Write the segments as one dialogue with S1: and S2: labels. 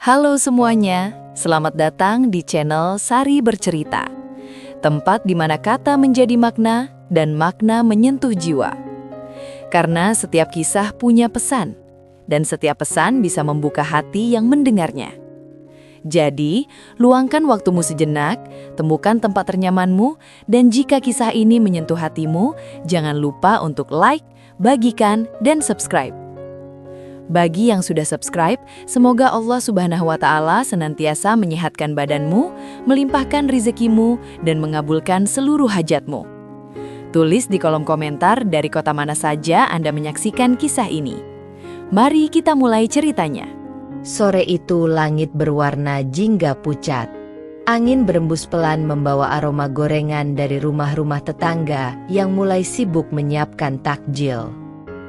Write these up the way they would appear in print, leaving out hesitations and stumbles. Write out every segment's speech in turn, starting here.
S1: Halo semuanya, selamat datang di channel Sari Bercerita. Tempat di mana kata menjadi makna dan makna menyentuh jiwa. Karena setiap kisah punya pesan, dan setiap pesan bisa membuka hati yang mendengarnya. Jadi, luangkan waktumu sejenak, temukan tempat ternyamanmu, dan jika kisah ini menyentuh hatimu, jangan lupa untuk like, bagikan, dan subscribe. Bagi yang sudah subscribe, semoga Allah Subhanahu wa Ta'ala senantiasa menyehatkan badanmu, melimpahkan rezekimu, dan mengabulkan seluruh hajatmu. Tulis di kolom komentar dari kota mana saja Anda menyaksikan kisah ini. Mari kita mulai ceritanya.
S2: Sore itu langit berwarna jingga pucat. Angin berembus pelan membawa aroma gorengan dari rumah-rumah tetangga yang mulai sibuk menyiapkan takjil.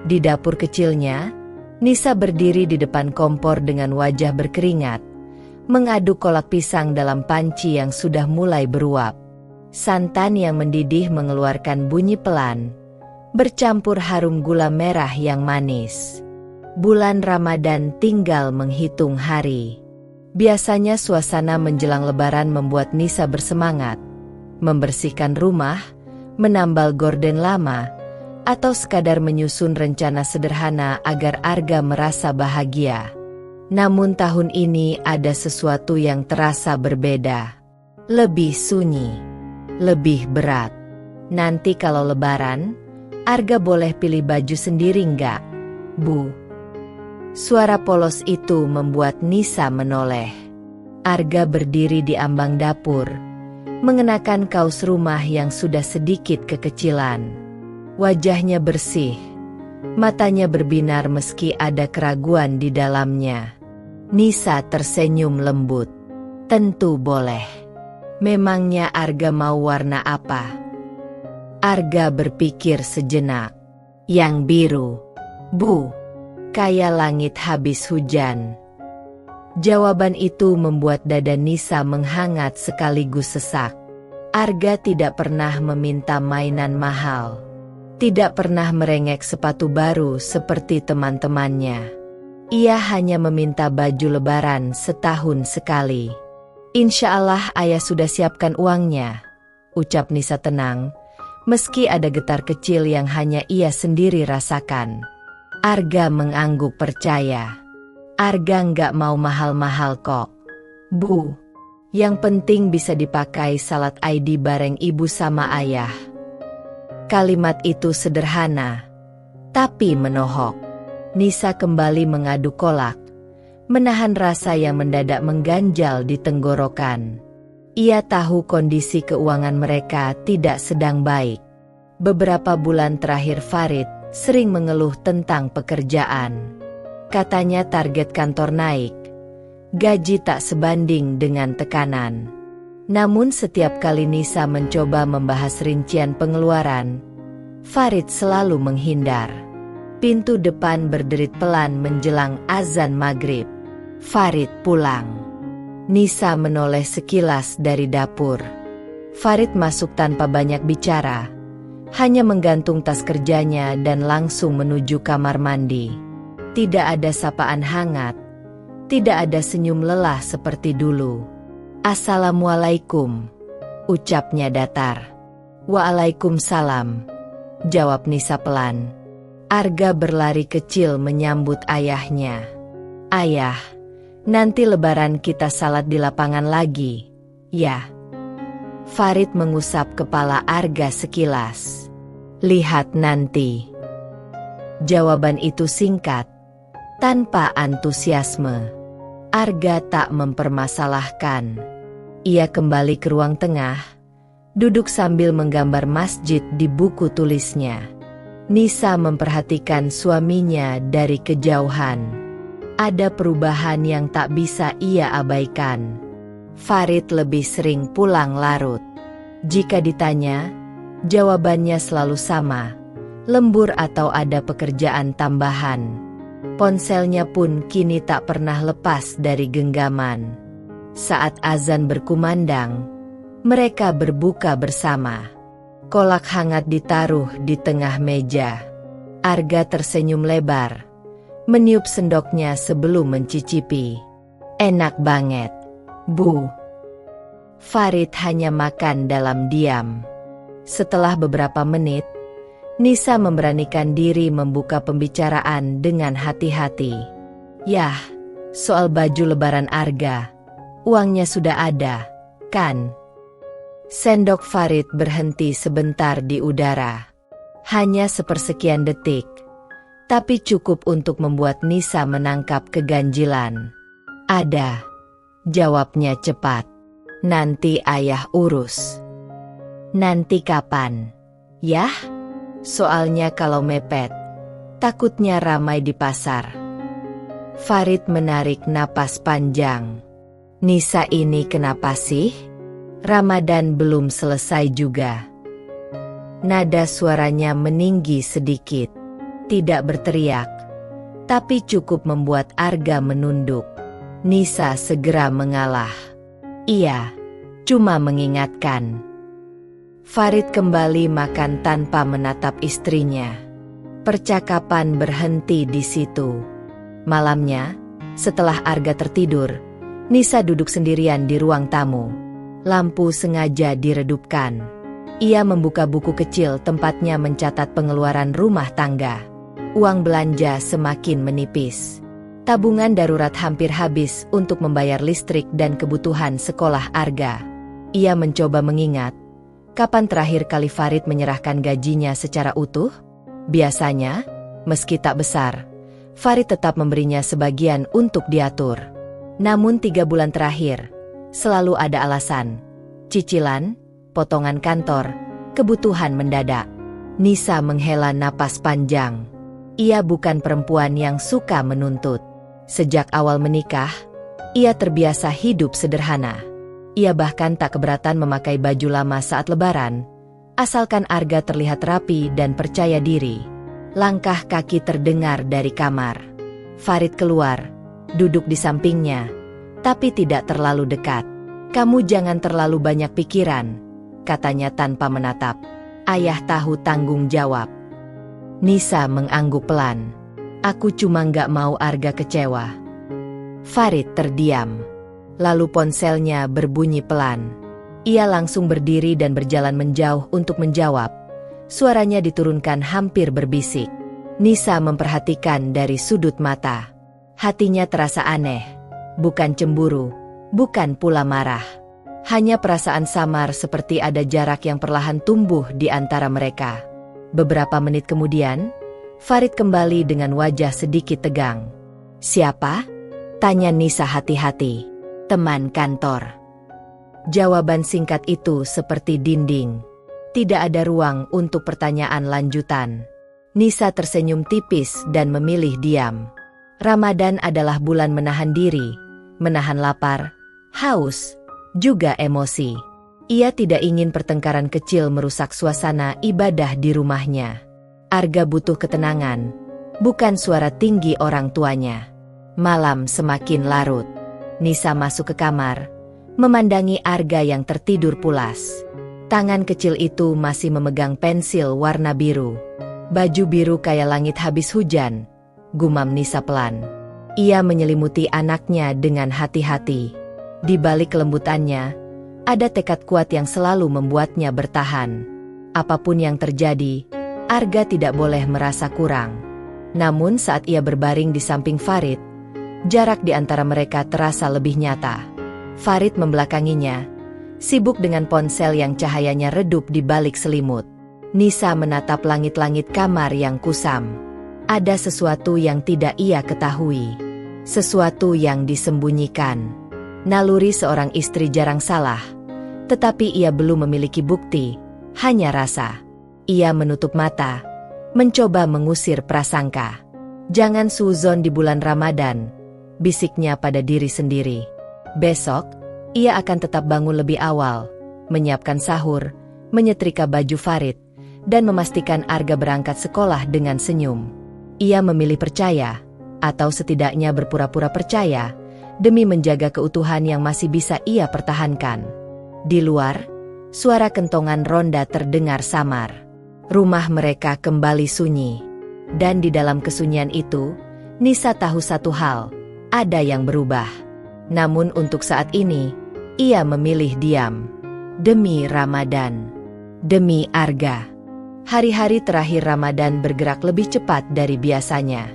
S2: Di dapur kecilnya, Nisa berdiri di depan kompor dengan wajah berkeringat, mengaduk kolak pisang dalam panci yang sudah mulai beruap. Santan yang mendidih mengeluarkan bunyi pelan, bercampur harum gula merah yang manis. Bulan Ramadan tinggal menghitung hari. Biasanya suasana menjelang Lebaran membuat Nisa bersemangat, membersihkan rumah, menambal gorden lama, atau sekadar menyusun rencana sederhana agar Arga merasa bahagia. Namun tahun ini ada sesuatu yang terasa berbeda. Lebih sunyi, lebih berat. Nanti kalau Lebaran, Arga boleh pilih baju sendiri nggak, Bu? Suara polos itu membuat Nisa menoleh. Arga berdiri di ambang dapur, mengenakan kaos rumah yang sudah sedikit kekecilan. Wajahnya bersih, matanya berbinar meski ada keraguan di dalamnya. Nisa tersenyum lembut. Tentu boleh. Memangnya Arga mau warna apa? Arga berpikir sejenak. Yang biru, Bu. Kayak langit habis hujan. Jawaban itu membuat dada Nisa menghangat sekaligus sesak. Arga tidak pernah meminta mainan mahal. Tidak pernah merengek sepatu baru seperti teman-temannya. Ia hanya meminta baju lebaran setahun sekali. Insya Allah ayah sudah siapkan uangnya, ucap Nisa tenang, meski ada getar kecil yang hanya ia sendiri rasakan. Arga mengangguk percaya. Arga nggak mau mahal-mahal kok, Bu. Yang penting bisa dipakai salat ID bareng ibu sama ayah. Kalimat itu sederhana, tapi menohok. Nisa kembali mengaduk kolak, menahan rasa yang mendadak mengganjal di tenggorokan. Ia tahu kondisi keuangan mereka tidak sedang baik. Beberapa bulan terakhir Farid sering mengeluh tentang pekerjaan. Katanya target kantor naik, gaji tak sebanding dengan tekanan. Namun setiap kali Nisa mencoba membahas rincian pengeluaran, Farid selalu menghindar. Pintu depan berderit pelan menjelang azan maghrib. Farid pulang. Nisa menoleh sekilas dari dapur. Farid masuk tanpa banyak bicara, hanya menggantung tas kerjanya dan langsung menuju kamar mandi. Tidak ada sapaan hangat, tidak ada senyum lelah seperti dulu. Assalamualaikum, ucapnya datar. Waalaikumsalam, jawab Nisa pelan. Arga berlari kecil menyambut ayahnya. Ayah, nanti Lebaran kita salat di lapangan lagi, ya? Farid mengusap kepala Arga sekilas. Lihat nanti. Jawaban itu singkat, tanpa antusiasme. Arga tak mempermasalahkan. Ia kembali ke ruang tengah, duduk sambil menggambar masjid di buku tulisnya. Nisa memperhatikan suaminya dari kejauhan. Ada perubahan yang tak bisa ia abaikan. Farid lebih sering pulang larut. Jika ditanya, jawabannya selalu sama, lembur atau ada pekerjaan tambahan. Ponselnya pun kini tak pernah lepas dari genggaman. Saat azan berkumandang, mereka berbuka bersama. Kolak hangat ditaruh di tengah meja. Arga tersenyum lebar, meniup sendoknya sebelum mencicipi. Enak banget, Bu. Farid hanya makan dalam diam. Setelah beberapa menit, Nisa memberanikan diri membuka pembicaraan dengan hati-hati. Yah, soal baju lebaran Arga. Uangnya sudah ada, kan? Sendok Farid berhenti sebentar di udara. Hanya sepersekian detik, tapi cukup untuk membuat Nisa menangkap keganjilan. Ada, jawabnya cepat. Nanti ayah urus. Nanti kapan? Yah? Soalnya kalau mepet, takutnya ramai di pasar. Farid menarik napas panjang. Nisa ini kenapa sih? Ramadan belum selesai juga. Nada suaranya meninggi sedikit. Tidak berteriak, tapi cukup membuat Arga menunduk. Nisa segera mengalah. Iya, cuma mengingatkan. Farid kembali makan tanpa menatap istrinya. Percakapan berhenti di situ. Malamnya, setelah Arga tertidur, Nisa duduk sendirian di ruang tamu. Lampu sengaja diredupkan. Ia membuka buku kecil tempatnya mencatat pengeluaran rumah tangga. Uang belanja semakin menipis. Tabungan darurat hampir habis untuk membayar listrik dan kebutuhan sekolah Arga. Ia mencoba mengingat, kapan terakhir kali Farid menyerahkan gajinya secara utuh? Biasanya, meski tak besar, Farid tetap memberinya sebagian untuk diatur. Namun 3 bulan terakhir, selalu ada alasan. Cicilan, potongan kantor, kebutuhan mendadak. Nisa menghela napas panjang. Ia bukan perempuan yang suka menuntut. Sejak awal menikah, ia terbiasa hidup sederhana. Ia bahkan tak keberatan memakai baju lama saat lebaran, asalkan Arga terlihat rapi dan percaya diri. Langkah kaki terdengar dari kamar. Farid keluar, duduk di sampingnya, tapi tidak terlalu dekat. "Kamu jangan terlalu banyak pikiran," katanya tanpa menatap. "Ayah tahu tanggung jawab." Nisa mengangguk pelan. "Aku cuma nggak mau Arga kecewa." Farid terdiam. Lalu ponselnya berbunyi pelan. Ia langsung berdiri dan berjalan menjauh untuk menjawab. Suaranya diturunkan hampir berbisik. Nisa memperhatikan dari sudut mata. Hatinya terasa aneh. Bukan cemburu, bukan pula marah. Hanya perasaan samar seperti ada jarak yang perlahan tumbuh di antara mereka. Beberapa menit kemudian, Farid kembali dengan wajah sedikit tegang. "Siapa?" tanya Nisa hati-hati. "Teman kantor." Jawaban singkat itu seperti dinding. Tidak ada ruang untuk pertanyaan lanjutan. Nisa tersenyum tipis dan memilih diam. Ramadan adalah bulan menahan diri, menahan lapar, haus, juga emosi. Ia tidak ingin pertengkaran kecil merusak suasana ibadah di rumahnya. Arga butuh ketenangan, bukan suara tinggi orang tuanya. Malam semakin larut. Nisa masuk ke kamar, memandangi Arga yang tertidur pulas. Tangan kecil itu masih memegang pensil warna biru. "Baju biru kayak langit habis hujan," gumam Nisa pelan. Ia menyelimuti anaknya dengan hati-hati. Di balik kelembutannya, ada tekad kuat yang selalu membuatnya bertahan. Apapun yang terjadi, Arga tidak boleh merasa kurang. Namun saat ia berbaring di samping Farid, jarak di antara mereka terasa lebih nyata. Farid membelakanginya, sibuk dengan ponsel yang cahayanya redup di balik selimut. Nisa menatap langit-langit kamar yang kusam. Ada sesuatu yang tidak ia ketahui. Sesuatu yang disembunyikan. Naluri seorang istri jarang salah. Tetapi ia belum memiliki bukti, hanya rasa. Ia menutup mata, mencoba mengusir prasangka. "Jangan suzon di bulan Ramadan," bisiknya pada diri sendiri. Besok, ia akan tetap bangun lebih awal, menyiapkan sahur, menyetrika baju Farid, dan memastikan Arga berangkat sekolah dengan senyum. Ia memilih percaya, atau setidaknya berpura-pura percaya, demi menjaga keutuhan yang masih bisa ia pertahankan. Di luar, suara kentongan ronda terdengar samar. Rumah mereka kembali sunyi. Dan di dalam kesunyian itu, Nisa tahu satu hal, ada yang berubah. Namun untuk saat ini, ia memilih diam. Demi Ramadan. Demi Arga. Hari-hari terakhir Ramadan bergerak lebih cepat dari biasanya.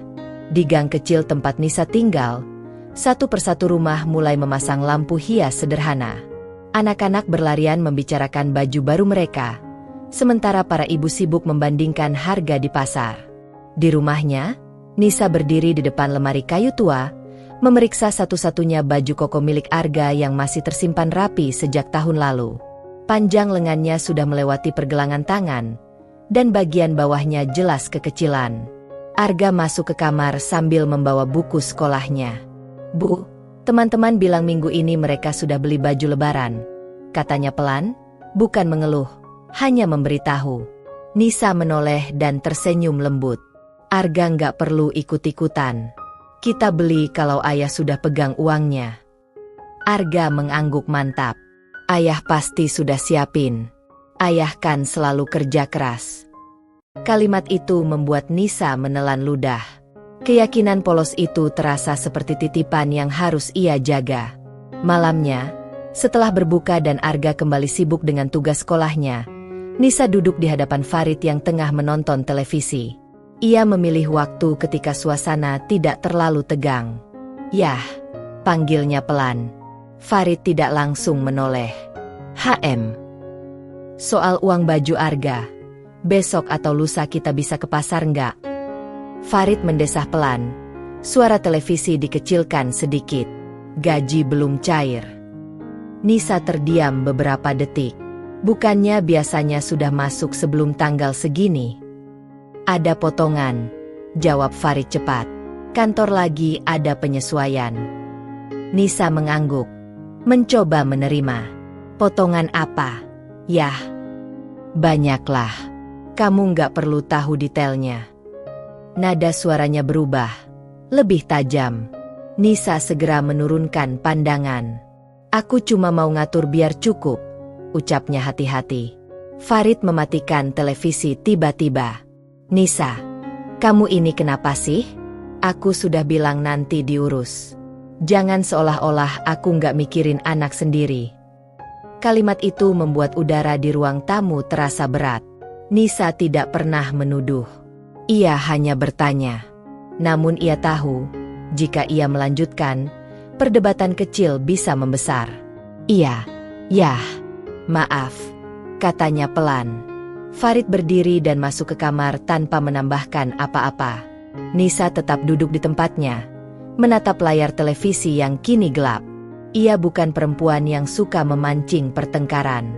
S2: Di gang kecil tempat Nisa tinggal, satu persatu rumah mulai memasang lampu hias sederhana. Anak-anak berlarian membicarakan baju baru mereka, sementara para ibu sibuk membandingkan harga di pasar. Di rumahnya, Nisa berdiri di depan lemari kayu tua, memeriksa satu-satunya baju koko milik Arga yang masih tersimpan rapi sejak tahun lalu. Panjang lengannya sudah melewati pergelangan tangan, dan bagian bawahnya jelas kekecilan. Arga masuk ke kamar sambil membawa buku sekolahnya. "Bu, teman-teman bilang minggu ini mereka sudah beli baju lebaran," katanya pelan, bukan mengeluh, hanya memberitahu. Nisa menoleh dan tersenyum lembut. "Arga nggak perlu ikut-ikutan. Kita beli kalau ayah sudah pegang uangnya." Arga mengangguk mantap. "Ayah pasti sudah siapin. Ayah kan selalu kerja keras." Kalimat itu membuat Nisa menelan ludah. Keyakinan polos itu terasa seperti titipan yang harus ia jaga. Malamnya, setelah berbuka dan Arga kembali sibuk dengan tugas sekolahnya, Nisa duduk di hadapan Farid yang tengah menonton televisi. Ia memilih waktu ketika suasana tidak terlalu tegang. "Yah," panggilnya pelan. Farid tidak langsung menoleh. "HM. Soal uang baju Arga. Besok atau lusa kita bisa ke pasar nggak?" Farid mendesah pelan. Suara televisi dikecilkan sedikit. "Gaji belum cair." Nisa terdiam beberapa detik. Bukannya biasanya sudah masuk sebelum tanggal segini? "Ada potongan," jawab Farid cepat. "Kantor lagi ada penyesuaian." Nisa mengangguk, mencoba menerima. "Potongan apa?" "Yah, banyaklah. Kamu nggak perlu tahu detailnya." Nada suaranya berubah, lebih tajam. Nisa segera menurunkan pandangan. "Aku cuma mau ngatur biar cukup," ucapnya hati-hati. Farid mematikan televisi tiba-tiba. "Nisa, kamu ini kenapa sih? Aku sudah bilang nanti diurus. Jangan seolah-olah aku nggak mikirin anak sendiri." Kalimat itu membuat udara di ruang tamu terasa berat. Nisa tidak pernah menuduh. Ia hanya bertanya. Namun ia tahu, jika ia melanjutkan, perdebatan kecil bisa membesar. "Iya, yah, maaf," katanya pelan. Farid berdiri dan masuk ke kamar tanpa menambahkan apa-apa. Nisa tetap duduk di tempatnya, menatap layar televisi yang kini gelap. Ia bukan perempuan yang suka memancing pertengkaran.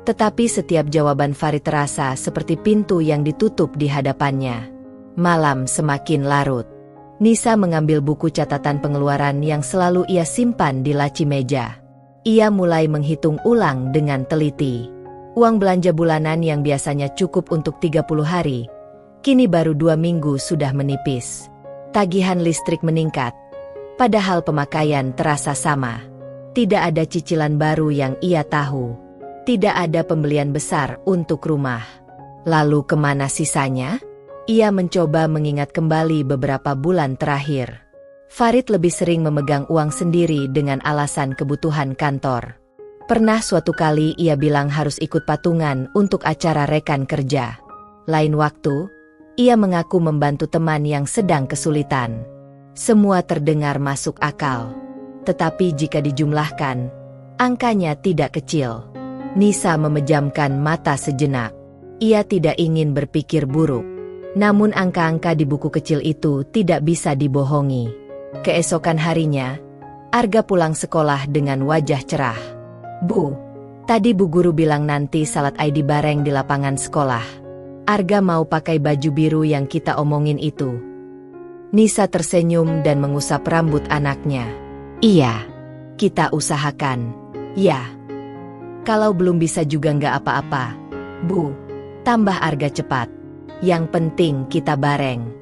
S2: Tetapi setiap jawaban Farid terasa seperti pintu yang ditutup di hadapannya. Malam semakin larut. Nisa mengambil buku catatan pengeluaran yang selalu ia simpan di laci meja. Ia mulai menghitung ulang dengan teliti. Uang belanja bulanan yang biasanya cukup untuk 30 hari, kini baru 2 minggu sudah menipis. Tagihan listrik meningkat, padahal pemakaian terasa sama. Tidak ada cicilan baru yang ia tahu. Tidak ada pembelian besar untuk rumah. Lalu kemana sisanya? Ia mencoba mengingat kembali beberapa bulan terakhir. Farid lebih sering memegang uang sendiri dengan alasan kebutuhan kantor. Pernah suatu kali ia bilang harus ikut patungan untuk acara rekan kerja. Lain waktu, ia mengaku membantu teman yang sedang kesulitan. Semua terdengar masuk akal. Tetapi jika dijumlahkan, angkanya tidak kecil. Nisa memejamkan mata sejenak. Ia tidak ingin berpikir buruk. Namun angka-angka di buku kecil itu tidak bisa dibohongi. Keesokan harinya, Arga pulang sekolah dengan wajah cerah. "Bu, tadi Bu Guru bilang nanti salat ID bareng di lapangan sekolah. Arga mau pakai baju biru yang kita omongin itu." Nisa tersenyum dan mengusap rambut anaknya. "Iya, kita usahakan." "Ya. Kalau belum bisa juga nggak apa-apa, Bu," tambah Arga cepat. "Yang penting kita bareng."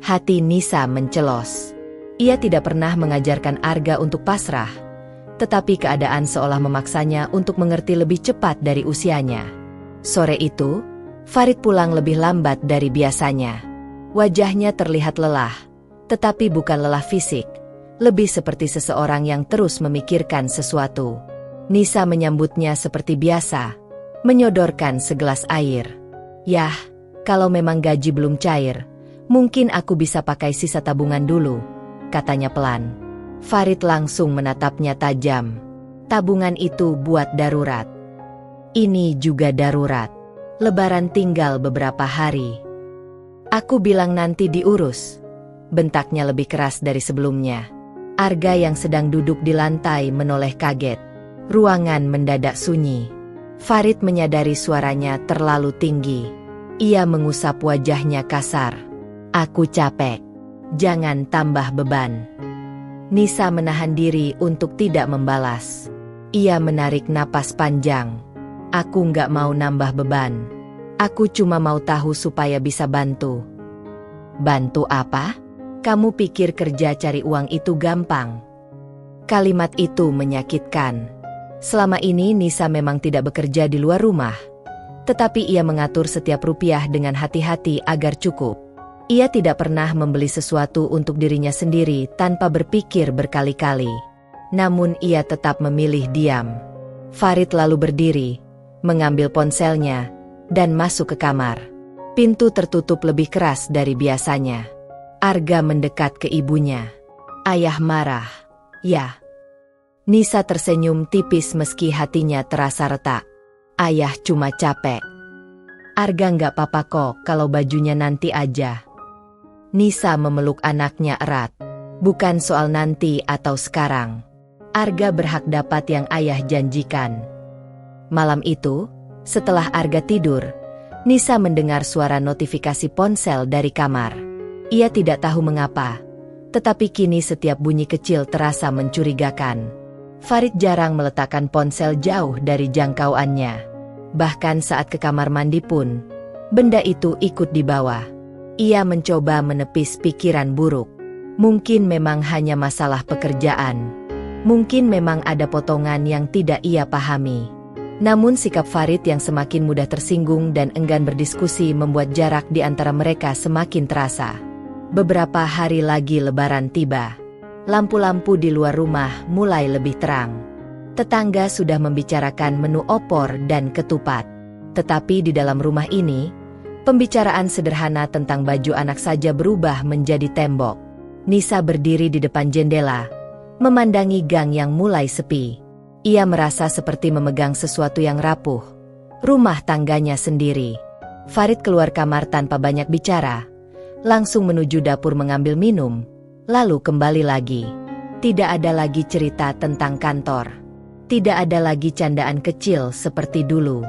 S2: Hati Nisa mencelos. Ia tidak pernah mengajarkan Arga untuk pasrah, tetapi keadaan seolah memaksanya untuk mengerti lebih cepat dari usianya. Sore itu, Farid pulang lebih lambat dari biasanya. Wajahnya terlihat lelah, tetapi bukan lelah fisik, lebih seperti seseorang yang terus memikirkan sesuatu. Nisa menyambutnya seperti biasa, menyodorkan segelas air. Yah, kalau memang gaji belum cair, mungkin aku bisa pakai sisa tabungan dulu, katanya pelan. Farid langsung menatapnya tajam. Tabungan itu buat darurat. Ini juga darurat. Lebaran tinggal beberapa hari. Aku bilang nanti diurus. Bentaknya lebih keras dari sebelumnya. Arga yang sedang duduk di lantai menoleh kaget. Ruangan mendadak sunyi. Farid menyadari suaranya terlalu tinggi. Ia mengusap wajahnya kasar. Aku capek. Jangan tambah beban. Nisa menahan diri untuk tidak membalas. Ia menarik napas panjang. Aku nggak mau nambah beban. Aku cuma mau tahu supaya bisa bantu. Bantu apa? Kamu pikir kerja cari uang itu gampang? Kalimat itu menyakitkan. Selama ini Nisa memang tidak bekerja di luar rumah. Tetapi ia mengatur setiap rupiah dengan hati-hati agar cukup. Ia tidak pernah membeli sesuatu untuk dirinya sendiri tanpa berpikir berkali-kali. Namun ia tetap memilih diam. Farid lalu berdiri, mengambil ponselnya, dan masuk ke kamar. Pintu tertutup lebih keras dari biasanya. Arga mendekat ke ibunya. Ayah marah. Ya. Nisa tersenyum tipis meski hatinya terasa retak. Ayah cuma capek. Arga nggak apa-apa kok kalau bajunya nanti aja. Nisa memeluk anaknya erat. Bukan soal nanti atau sekarang. Arga berhak dapat yang ayah janjikan. Malam itu, setelah Arga tidur, Nisa mendengar suara notifikasi ponsel dari kamar. Ia tidak tahu mengapa, tetapi kini setiap bunyi kecil terasa mencurigakan. Farid jarang meletakkan ponsel jauh dari jangkauannya. Bahkan saat ke kamar mandi pun, benda itu ikut dibawa. Ia mencoba menepis pikiran buruk. Mungkin memang hanya masalah pekerjaan. Mungkin memang ada potongan yang tidak ia pahami. Namun sikap Farid yang semakin mudah tersinggung dan enggan berdiskusi membuat jarak di antara mereka semakin terasa. Beberapa hari lagi Lebaran tiba. Lampu-lampu di luar rumah mulai lebih terang. Tetangga sudah membicarakan menu opor dan ketupat. Tetapi di dalam rumah ini, pembicaraan sederhana tentang baju anak saja berubah menjadi tembok. Nisa berdiri di depan jendela, memandangi gang yang mulai sepi. Ia merasa seperti memegang sesuatu yang rapuh. Rumah tangganya sendiri. Farid keluar kamar tanpa banyak bicara. Langsung menuju dapur mengambil minum. Lalu kembali lagi. Tidak ada lagi cerita tentang kantor. Tidak ada lagi candaan kecil seperti dulu.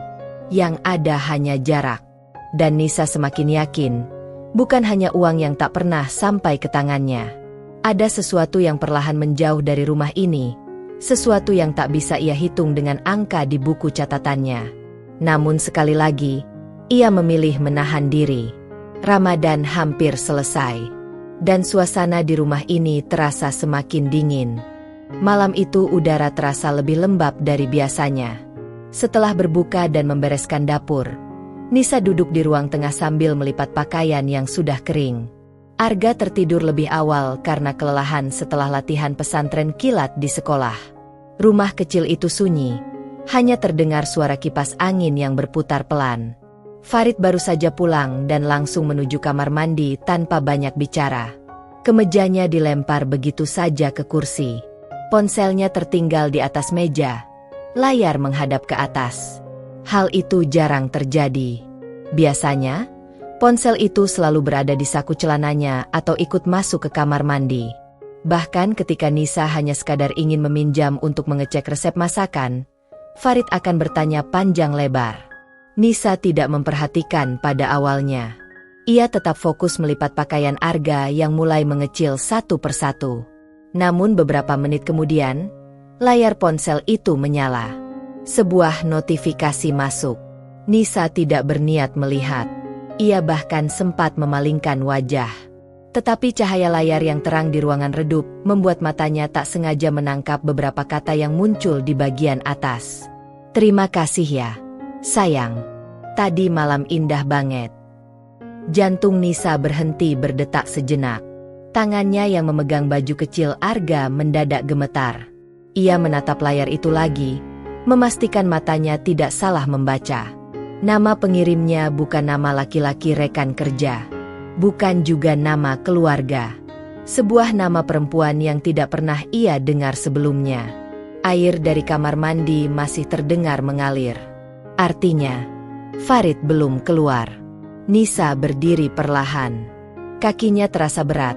S2: Yang ada hanya jarak. Dan Nisa semakin yakin, bukan hanya uang yang tak pernah sampai ke tangannya. Ada sesuatu yang perlahan menjauh dari rumah ini, sesuatu yang tak bisa ia hitung dengan angka di buku catatannya. Namun sekali lagi, ia memilih menahan diri. Ramadan hampir selesai, dan suasana di rumah ini terasa semakin dingin. Malam itu udara terasa lebih lembab dari biasanya. Setelah berbuka dan membereskan dapur, Nisa duduk di ruang tengah sambil melipat pakaian yang sudah kering. Arga tertidur lebih awal karena kelelahan setelah latihan pesantren kilat di sekolah. Rumah kecil itu sunyi, hanya terdengar suara kipas angin yang berputar pelan. Farid baru saja pulang dan langsung menuju kamar mandi tanpa banyak bicara. Kemejanya dilempar begitu saja ke kursi. Ponselnya tertinggal di atas meja. Layar menghadap ke atas. Hal itu jarang terjadi. Biasanya, ponsel itu selalu berada di saku celananya atau ikut masuk ke kamar mandi. Bahkan ketika Nisa hanya sekadar ingin meminjam untuk mengecek resep masakan, Farid akan bertanya panjang lebar. Nisa tidak memperhatikan pada awalnya. Ia tetap fokus melipat pakaian Arga yang mulai mengecil satu persatu. Namun beberapa menit kemudian, layar ponsel itu menyala. Sebuah notifikasi masuk. Nisa tidak berniat melihat. Ia bahkan sempat memalingkan wajah. Tetapi cahaya layar yang terang di ruangan redup membuat matanya tak sengaja menangkap beberapa kata yang muncul di bagian atas. Terima kasih ya, sayang. Tadi malam indah banget. Jantung Nisa berhenti berdetak sejenak. Tangannya yang memegang baju kecil Arga mendadak gemetar. Ia menatap layar itu lagi, memastikan matanya tidak salah membaca. Nama pengirimnya bukan nama laki-laki rekan kerja. Bukan juga nama keluarga. Sebuah nama perempuan yang tidak pernah ia dengar sebelumnya. Air dari kamar mandi masih terdengar mengalir. Artinya, Farid belum keluar. Nisa berdiri perlahan. Kakinya terasa berat,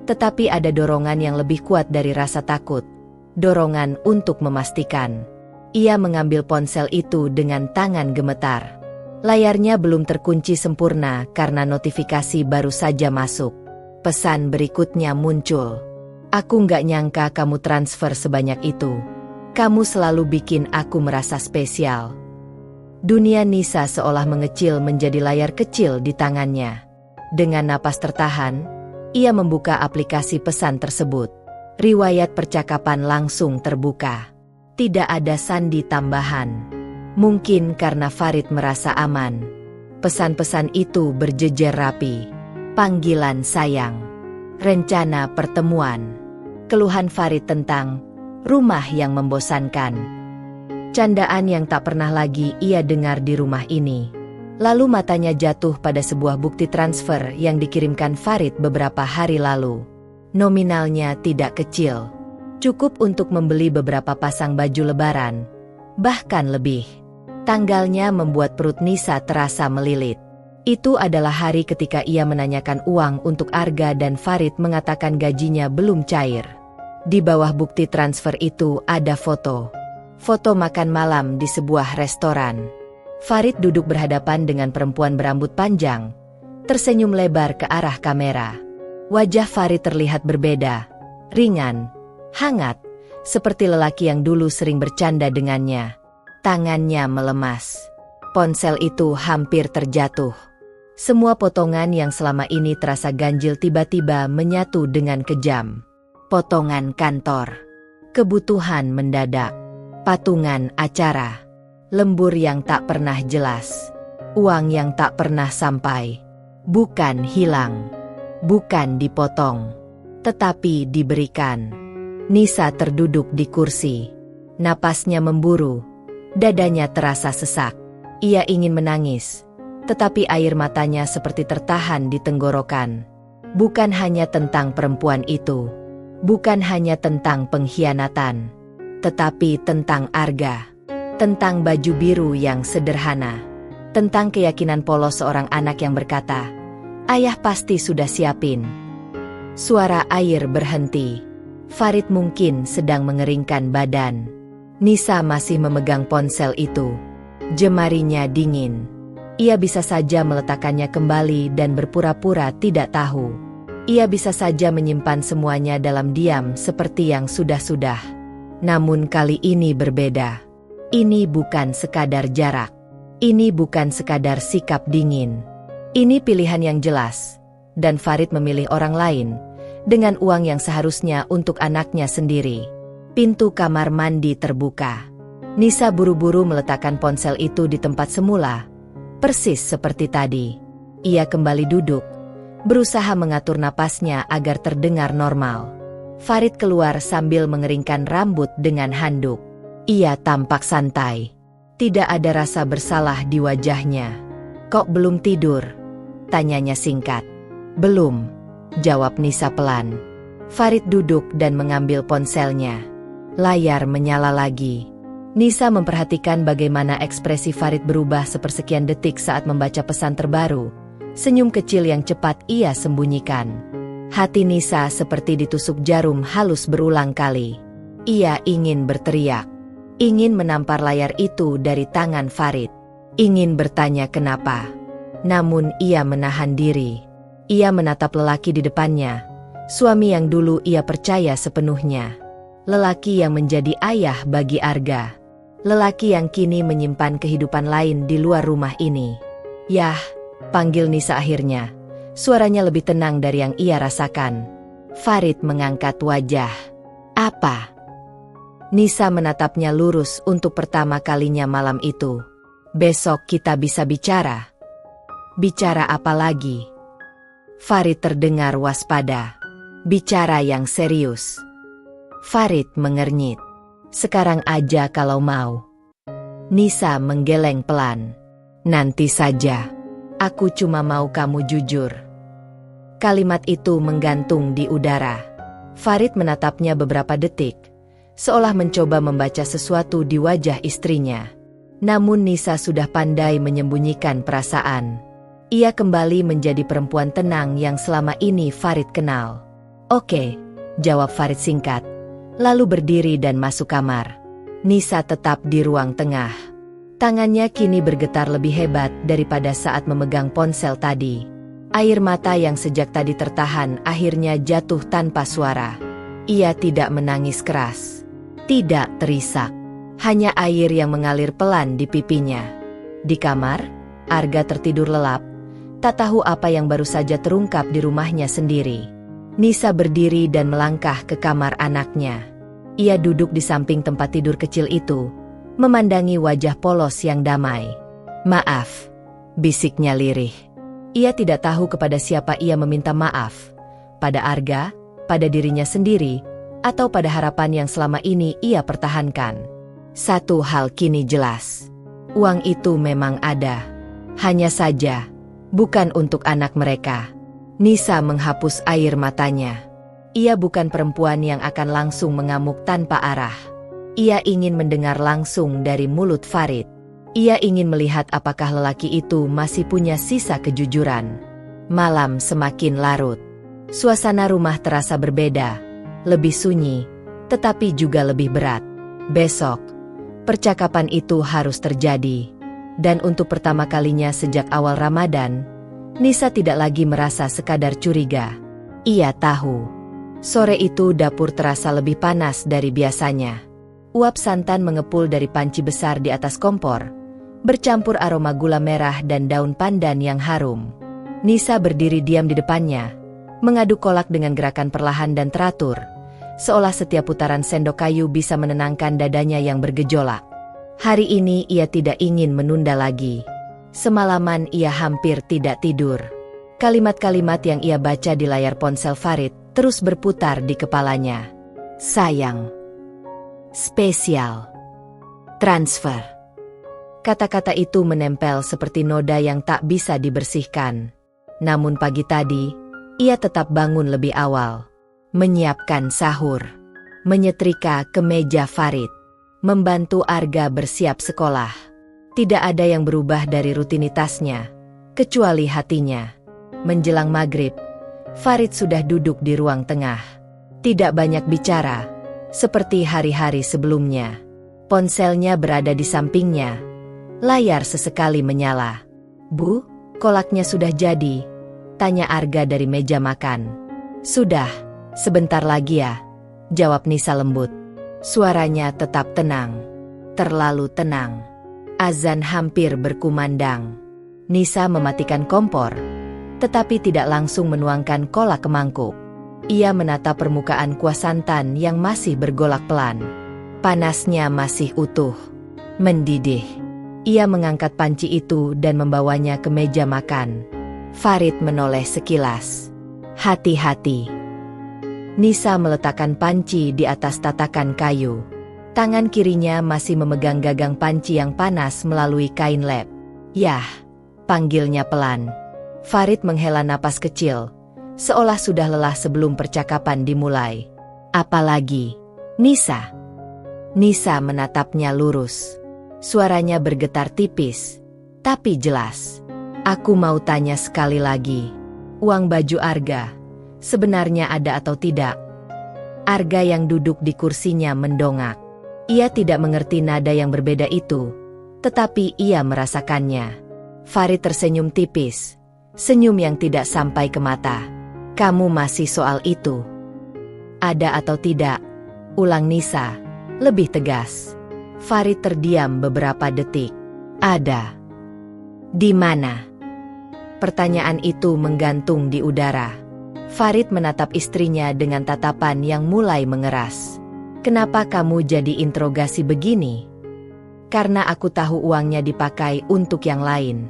S2: tetapi ada dorongan yang lebih kuat dari rasa takut. Dorongan untuk memastikan. Ia mengambil ponsel itu dengan tangan gemetar. Layarnya belum terkunci sempurna karena notifikasi baru saja masuk. Pesan berikutnya muncul. Aku nggak nyangka kamu transfer sebanyak itu. Kamu selalu bikin aku merasa spesial. Dunia Nisa seolah mengecil menjadi layar kecil di tangannya. Dengan napas tertahan, ia membuka aplikasi pesan tersebut. Riwayat percakapan langsung terbuka. Tidak ada sandi tambahan. Mungkin karena Farid merasa aman. Pesan-pesan itu berjejer rapi. Panggilan sayang. Rencana pertemuan. Keluhan Farid tentang rumah yang membosankan. Candaan yang tak pernah lagi ia dengar di rumah ini. Lalu matanya jatuh pada sebuah bukti transfer yang dikirimkan Farid beberapa hari lalu. Nominalnya tidak kecil. Cukup untuk membeli beberapa pasang baju lebaran. Bahkan lebih. Tanggalnya membuat perut Nisa terasa melilit. Itu adalah hari ketika ia menanyakan uang untuk Arga dan Farid mengatakan gajinya belum cair. Di bawah bukti transfer itu ada foto. Foto makan malam di sebuah restoran. Farid duduk berhadapan dengan perempuan berambut panjang, tersenyum lebar ke arah kamera. Wajah Farid terlihat berbeda, ringan, hangat, seperti lelaki yang dulu sering bercanda dengannya. Tangannya melemas. Ponsel itu hampir terjatuh. Semua potongan yang selama ini terasa ganjil tiba-tiba menyatu dengan kejam. Potongan kantor. Kebutuhan mendadak. Patungan acara. Lembur yang tak pernah jelas. Uang yang tak pernah sampai. Bukan hilang. Bukan dipotong. Tetapi diberikan. Nisa terduduk di kursi. Napasnya memburu. Dadanya terasa sesak. Ia ingin menangis. Tetapi air matanya seperti tertahan di tenggorokan. Bukan hanya tentang perempuan itu. Bukan hanya tentang pengkhianatan. Tetapi tentang Arga. Tentang baju biru yang sederhana. Tentang keyakinan polos seorang anak yang berkata, "Ayah pasti sudah siapin." Suara air berhenti. Farid mungkin sedang mengeringkan badan. Nisa masih memegang ponsel itu. Jemarinya dingin. Ia bisa saja meletakkannya kembali dan berpura-pura tidak tahu. Ia bisa saja menyimpan semuanya dalam diam seperti yang sudah-sudah. Namun kali ini berbeda. Ini bukan sekadar jarak. Ini bukan sekadar sikap dingin. Ini pilihan yang jelas. Dan Farid memilih orang lain, dengan uang yang seharusnya untuk anaknya sendiri. Pintu kamar mandi terbuka. Nisa buru-buru meletakkan ponsel itu di tempat semula. Persis seperti tadi. Ia kembali duduk, berusaha mengatur napasnya agar terdengar normal. Farid keluar sambil mengeringkan rambut dengan handuk. Ia tampak santai. Tidak ada rasa bersalah di wajahnya. "Kok belum tidur?" tanyanya singkat. "Belum," jawab Nisa pelan. Farid duduk dan mengambil ponselnya. Layar menyala lagi. Nisa memperhatikan bagaimana ekspresi Farid berubah sepersekian detik saat membaca pesan terbaru. Senyum kecil yang cepat ia sembunyikan. Hati Nisa seperti ditusuk jarum halus berulang kali. Ia ingin berteriak. Ingin menampar layar itu dari tangan Farid. Ingin bertanya kenapa. Namun ia menahan diri. Ia menatap lelaki di depannya. Suami yang dulu ia percaya sepenuhnya. Lelaki yang menjadi ayah bagi Arga. Lelaki yang kini menyimpan kehidupan lain di luar rumah ini. "Yah," panggil Nisa akhirnya. Suaranya lebih tenang dari yang ia rasakan. Farid mengangkat wajah. "Apa?" Nisa menatapnya lurus untuk pertama kalinya malam itu. "Besok kita bisa bicara." "Bicara apa lagi?" Farid terdengar waspada. Bicara yang serius. Farid mengernyit. Sekarang aja kalau mau. Nisa menggeleng pelan. Nanti saja. Aku cuma mau kamu jujur. Kalimat itu menggantung di udara. Farid menatapnya beberapa detik, seolah mencoba membaca sesuatu di wajah istrinya. Namun Nisa sudah pandai menyembunyikan perasaan. Ia kembali menjadi perempuan tenang yang selama ini Farid kenal. Oke, jawab Farid singkat, lalu berdiri dan masuk kamar. Nisa tetap di ruang tengah. Tangannya kini bergetar lebih hebat daripada saat memegang ponsel tadi. Air mata yang sejak tadi tertahan akhirnya jatuh tanpa suara. Ia tidak menangis keras, tidak terisak. Hanya air yang mengalir pelan di pipinya. Di kamar, Arga tertidur lelap, tak tahu apa yang baru saja terungkap di rumahnya sendiri. Nisa berdiri dan melangkah ke kamar anaknya. Ia duduk di samping tempat tidur kecil itu, memandangi wajah polos yang damai. Maaf, bisiknya lirih. Ia tidak tahu kepada siapa ia meminta maaf. Pada Arga, pada dirinya sendiri, atau pada harapan yang selama ini ia pertahankan. Satu hal kini jelas. Uang itu memang ada. Hanya saja, bukan untuk anak mereka. Nisa menghapus air matanya. Ia bukan perempuan yang akan langsung mengamuk tanpa arah. Ia ingin mendengar langsung dari mulut Farid. Ia ingin melihat apakah lelaki itu masih punya sisa kejujuran. Malam semakin larut. Suasana rumah terasa berbeda, lebih sunyi, tetapi juga lebih berat. Besok, percakapan itu harus terjadi. Dan untuk pertama kalinya sejak awal Ramadan, Nisa tidak lagi merasa sekadar curiga. Ia tahu. Sore itu dapur terasa lebih panas dari biasanya. Uap santan mengepul dari panci besar di atas kompor, bercampur aroma gula merah dan daun pandan yang harum. Nisa berdiri diam di depannya, mengaduk kolak dengan gerakan perlahan dan teratur, seolah setiap putaran sendok kayu bisa menenangkan dadanya yang bergejolak. Hari ini ia tidak ingin menunda lagi. Semalaman ia hampir tidak tidur. Kalimat-kalimat yang ia baca di layar ponsel Farid terus berputar di kepalanya. Sayang. Spesial. Transfer. Kata-kata itu menempel seperti noda yang tak bisa dibersihkan. Namun pagi tadi, ia tetap bangun lebih awal. Menyiapkan sahur. Menyetrika kemeja Farid. Membantu Arga bersiap sekolah. Tidak ada yang berubah dari rutinitasnya, kecuali hatinya. Menjelang maghrib, Farid sudah duduk di ruang tengah. Tidak banyak bicara, seperti hari-hari sebelumnya. Ponselnya berada di sampingnya. Layar sesekali menyala. Bu, kolaknya sudah jadi? Tanya Arga dari meja makan. Sudah, sebentar lagi ya, jawab Nisa lembut. Suaranya tetap tenang. Terlalu tenang. Azan hampir berkumandang. Nisa mematikan kompor, tetapi tidak langsung menuangkan kolak ke mangkuk. Ia menatap permukaan kuah santan yang masih bergolak pelan. Panasnya masih utuh, mendidih. Ia mengangkat panci itu dan membawanya ke meja makan. Farid menoleh sekilas. Hati-hati. Nisa meletakkan panci di atas tatakan kayu. Tangan kirinya masih memegang gagang panci yang panas melalui kain lap. Yah, panggilnya pelan. Farid menghela napas kecil, seolah sudah lelah sebelum percakapan dimulai. Apalagi, Nisa. Nisa menatapnya lurus. Suaranya bergetar tipis, tapi jelas. Aku mau tanya sekali lagi. Uang baju Arga, sebenarnya ada atau tidak? Arga yang duduk di kursinya mendongak. Ia tidak mengerti nada yang berbeda itu, tetapi ia merasakannya. Farid tersenyum tipis, senyum yang tidak sampai ke mata. Kamu masih soal itu? Ada atau tidak? Ulang Nisa, lebih tegas. Farid terdiam beberapa detik. Ada. Di mana? Pertanyaan itu menggantung di udara. Farid menatap istrinya dengan tatapan yang mulai mengeras. Kenapa kamu jadi interogasi begini? Karena aku tahu uangnya dipakai untuk yang lain.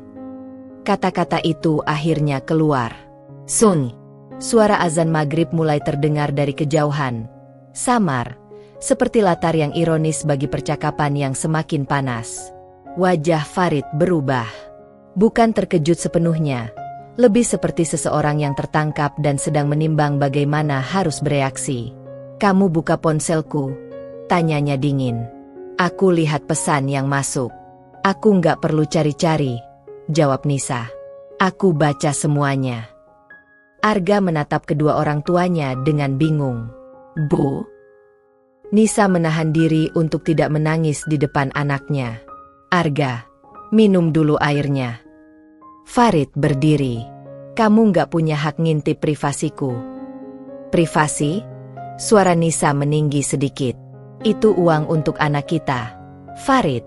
S2: Kata-kata itu akhirnya keluar. Sun. Suara azan maghrib mulai terdengar dari kejauhan. Samar, seperti latar yang ironis bagi percakapan yang semakin panas. Wajah Farid berubah. Bukan terkejut sepenuhnya, lebih seperti seseorang yang tertangkap dan sedang menimbang bagaimana harus bereaksi. "Kamu buka ponselku?" tanyanya dingin. "Aku lihat pesan yang masuk." "Aku nggak perlu cari-cari," jawab Nisa. "Aku baca semuanya." Arga menatap kedua orang tuanya dengan bingung. "Bu?" Nisa menahan diri untuk tidak menangis di depan anaknya. "Arga, minum dulu airnya." Farid berdiri. "Kamu nggak punya hak ngintip privasiku." "Privasi?" Suara Nisa meninggi sedikit. "Itu uang untuk anak kita, Farid."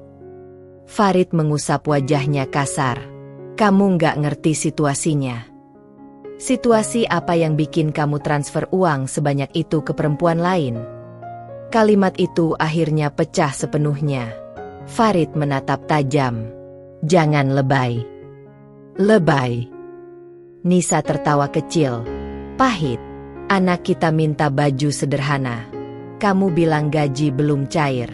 S2: Farid mengusap wajahnya kasar. "Kamu nggak ngerti situasinya." "Situasi apa yang bikin kamu transfer uang sebanyak itu ke perempuan lain?" Kalimat itu akhirnya pecah sepenuhnya. Farid menatap tajam. "Jangan lebay." "Lebay?" Nisa tertawa kecil. "Pahit. Anak kita minta baju sederhana. Kamu bilang gaji belum cair.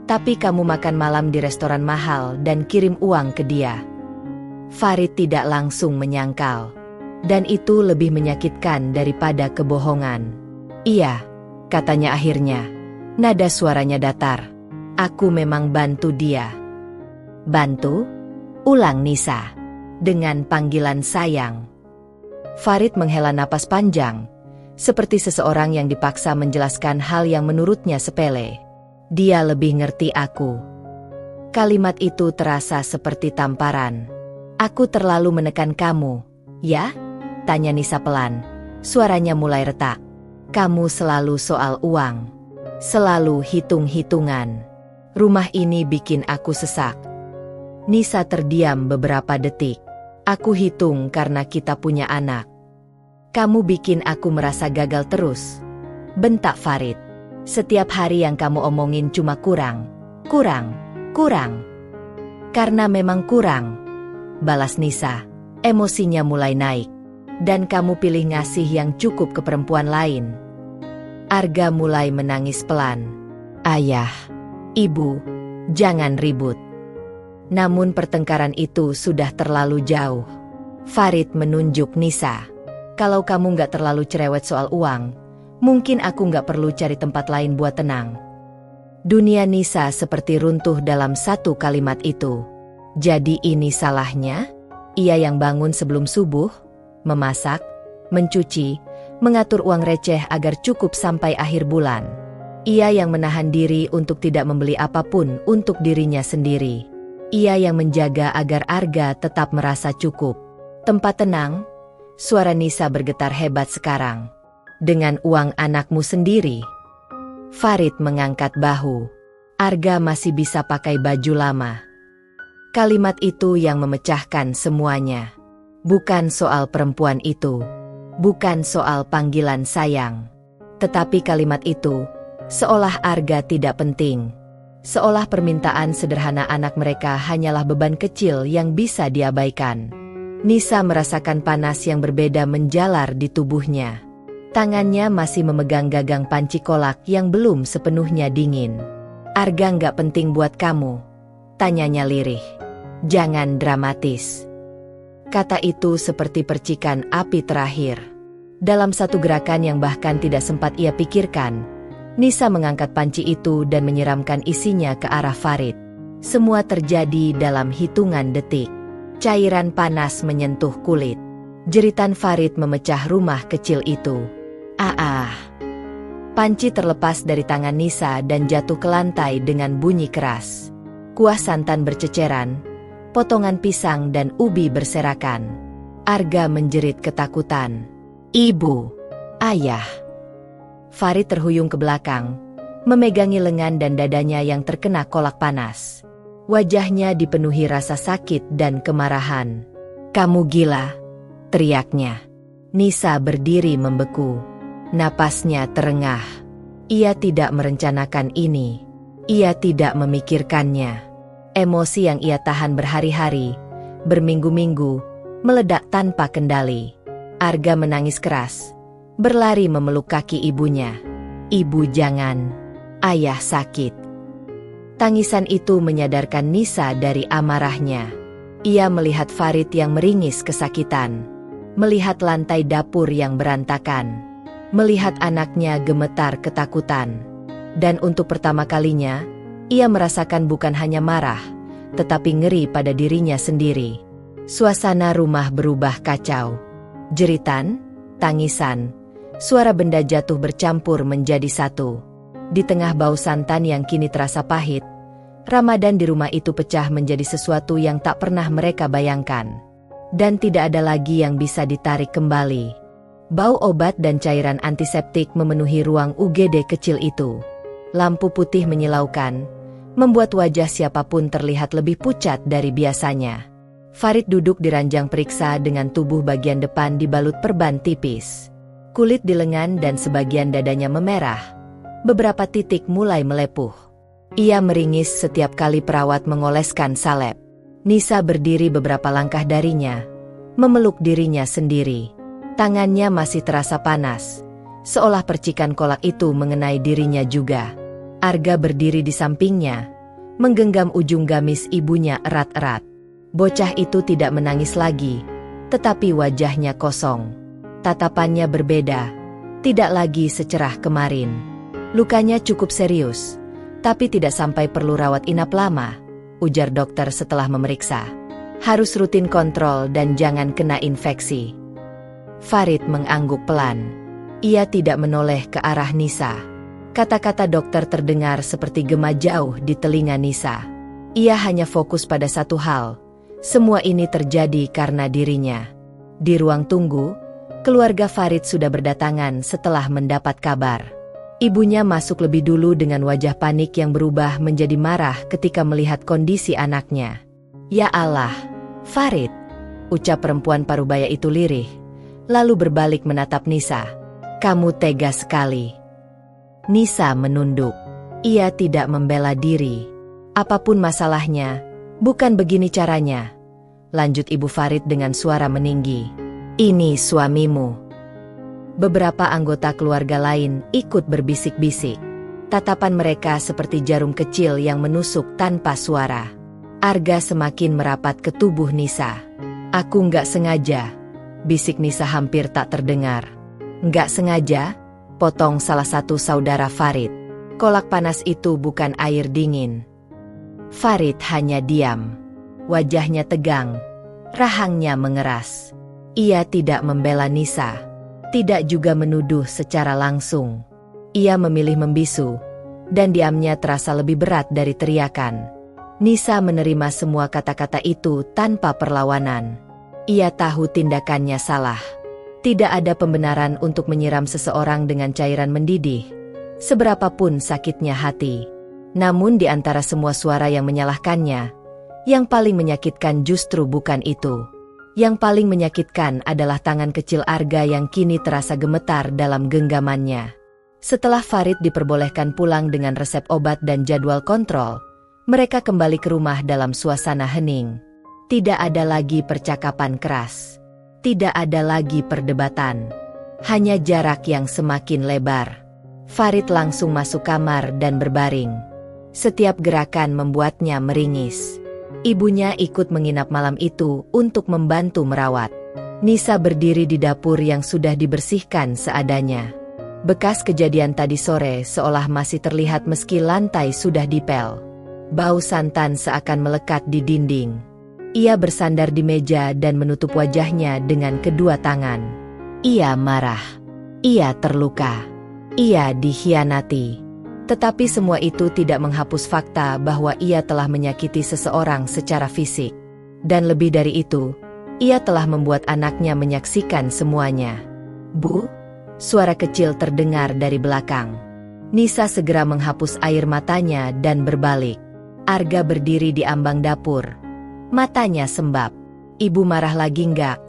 S2: Tapi kamu makan malam di restoran mahal dan kirim uang ke dia." Farid tidak langsung menyangkal. Dan itu lebih menyakitkan daripada kebohongan. "Iya," katanya akhirnya. Nada suaranya datar. "Aku memang bantu dia." "Bantu?" ulang Nisa dengan panggilan sayang. Farid menghela napas panjang, seperti seseorang yang dipaksa menjelaskan hal yang menurutnya sepele. "Dia lebih ngerti aku." Kalimat itu terasa seperti tamparan. "Aku terlalu menekan kamu, ya?" tanya Nisa pelan. Suaranya mulai retak. "Kamu selalu soal uang. Selalu hitung-hitungan. Rumah ini bikin aku sesak." Nisa terdiam beberapa detik. "Aku hitung karena kita punya anak." "Kamu bikin aku merasa gagal terus," bentak Farid. "Setiap hari yang kamu omongin cuma kurang, kurang, kurang." "Karena memang kurang," balas Nisa. Emosinya mulai naik. "Dan kamu pilih ngasih yang cukup ke perempuan lain." Arga mulai menangis pelan. "Ayah, Ibu, jangan ribut." Namun pertengkaran itu sudah terlalu jauh. Farid menunjuk Nisa. "Kalau kamu nggak terlalu cerewet soal uang, mungkin aku nggak perlu cari tempat lain buat tenang." Dunia Nisa seperti runtuh dalam satu kalimat itu. Jadi ini salahnya? Ia yang bangun sebelum subuh, memasak, mencuci, mengatur uang receh agar cukup sampai akhir bulan. Ia yang menahan diri untuk tidak membeli apapun untuk dirinya sendiri. Ia yang menjaga agar Arga tetap merasa cukup. "Tempat tenang?" Suara Nisa bergetar hebat sekarang. "Dengan uang anakmu sendiri?" Farid mengangkat bahu. "Arga masih bisa pakai baju lama." Kalimat itu yang memecahkan semuanya. Bukan soal perempuan itu. Bukan soal panggilan sayang. Tetapi kalimat itu, seolah Arga tidak penting. Seolah permintaan sederhana anak mereka hanyalah beban kecil yang bisa diabaikan. Nisa merasakan panas yang berbeda menjalar di tubuhnya. Tangannya masih memegang gagang panci kolak yang belum sepenuhnya dingin. "Arga nggak penting buat kamu?" tanyanya lirih. "Jangan dramatis." Kata itu seperti percikan api terakhir. Dalam satu gerakan yang bahkan tidak sempat ia pikirkan, Nisa mengangkat panci itu dan menyiramkan isinya ke arah Farid. Semua terjadi dalam hitungan detik. Cairan panas menyentuh kulit. Jeritan Farid memecah rumah kecil itu. "Ah!" Panci terlepas dari tangan Nisa dan jatuh ke lantai dengan bunyi keras. Kuah santan berceceran, potongan pisang dan ubi berserakan. Arga menjerit ketakutan. "Ibu! Ayah!" Farid terhuyung ke belakang, memegangi lengan dan dadanya yang terkena kolak panas. Wajahnya dipenuhi rasa sakit dan kemarahan. "Kamu gila!" teriaknya. Nisa berdiri membeku. Napasnya terengah. Ia tidak merencanakan ini. Ia tidak memikirkannya. Emosi yang ia tahan berhari-hari, berminggu-minggu, meledak tanpa kendali. Arga menangis keras. berlari memeluk kaki ibunya. "Ibu jangan, ayah sakit." Tangisan itu menyadarkan Nisa dari amarahnya. Ia melihat Farid yang meringis kesakitan, melihat lantai dapur yang berantakan, melihat anaknya gemetar ketakutan. Dan untuk pertama kalinya, ia merasakan bukan hanya marah, tetapi ngeri pada dirinya sendiri. Suasana rumah berubah kacau. Jeritan, tangisan, suara benda jatuh bercampur menjadi satu. Di tengah bau santan yang kini terasa pahit, Ramadan di rumah itu pecah menjadi sesuatu yang tak pernah mereka bayangkan. Dan tidak ada lagi yang bisa ditarik kembali. Bau obat dan cairan antiseptik memenuhi ruang UGD kecil itu. Lampu putih menyilaukan, membuat wajah siapapun terlihat lebih pucat dari biasanya. Farid duduk di ranjang periksa dengan tubuh bagian depan dibalut perban tipis. Kulit di lengan dan sebagian dadanya memerah. Beberapa titik mulai melepuh. Ia meringis setiap kali perawat mengoleskan salep. Nisa berdiri beberapa langkah darinya, memeluk dirinya sendiri. Tangannya masih terasa panas, seolah percikan kolak itu mengenai dirinya juga. Arga berdiri di sampingnya, menggenggam ujung gamis ibunya erat-erat. Bocah itu tidak menangis lagi, tetapi wajahnya kosong. Tatapannya berbeda, tidak lagi secerah kemarin. Lukanya cukup serius, tapi tidak sampai perlu rawat inap lama, ujar dokter setelah memeriksa. Harus rutin kontrol dan jangan kena infeksi. Farid mengangguk pelan. Ia tidak menoleh ke arah Nisa. Kata-kata dokter terdengar seperti gema jauh di telinga Nisa. Ia hanya fokus pada satu hal. Semua ini terjadi karena dirinya. Di ruang tunggu, keluarga Farid sudah berdatangan setelah mendapat kabar. Ibunya masuk lebih dulu dengan wajah panik yang berubah menjadi marah ketika melihat kondisi anaknya. "Ya Allah, Farid," ucap perempuan parubaya itu lirih, lalu berbalik menatap Nisa. "Kamu tega sekali." Nisa menunduk. Ia tidak membela diri. "Apapun masalahnya, bukan begini caranya," lanjut Ibu Farid dengan suara meninggi. "Ini suamimu." Beberapa anggota keluarga lain ikut berbisik-bisik. Tatapan mereka seperti jarum kecil yang menusuk tanpa suara. Arga semakin merapat ke tubuh Nisa. "Aku nggak sengaja," bisik Nisa hampir tak terdengar. "Nggak sengaja?" potong salah satu saudara Farid. "Kolak panas itu bukan air dingin." Farid hanya diam. Wajahnya tegang, rahangnya mengeras. Ia tidak membela Nisa, tidak juga menuduh secara langsung. Ia memilih membisu, dan diamnya terasa lebih berat dari teriakan. Nisa menerima semua kata-kata itu tanpa perlawanan. Ia tahu tindakannya salah. Tidak ada pembenaran untuk menyiram seseorang dengan cairan mendidih, seberapapun sakitnya hati. Namun di antara semua suara yang menyalahkannya, yang paling menyakitkan justru bukan itu. Yang paling menyakitkan adalah tangan kecil Arga yang kini terasa gemetar dalam genggamannya. Setelah Farid diperbolehkan pulang dengan resep obat dan jadwal kontrol, mereka kembali ke rumah dalam suasana hening. Tidak ada lagi percakapan keras. Tidak ada lagi perdebatan. Hanya jarak yang semakin lebar. Farid langsung masuk kamar dan berbaring. Setiap gerakan membuatnya meringis. Ibunya ikut menginap malam itu untuk membantu merawat. Nisa berdiri di dapur yang sudah dibersihkan seadanya. Bekas kejadian tadi sore seolah masih terlihat meski lantai sudah dipel. Bau santan seakan melekat di dinding. Ia bersandar di meja dan menutup wajahnya dengan kedua tangan. Ia marah. Ia terluka. Ia dikhianati. Tetapi semua itu tidak menghapus fakta bahwa ia telah menyakiti seseorang secara fisik. Dan lebih dari itu, ia telah membuat anaknya menyaksikan semuanya. "Bu?" suara kecil terdengar dari belakang. Nisa segera menghapus air matanya dan berbalik. Arga berdiri di ambang dapur. Matanya sembab. "Ibu marah lagi enggak?"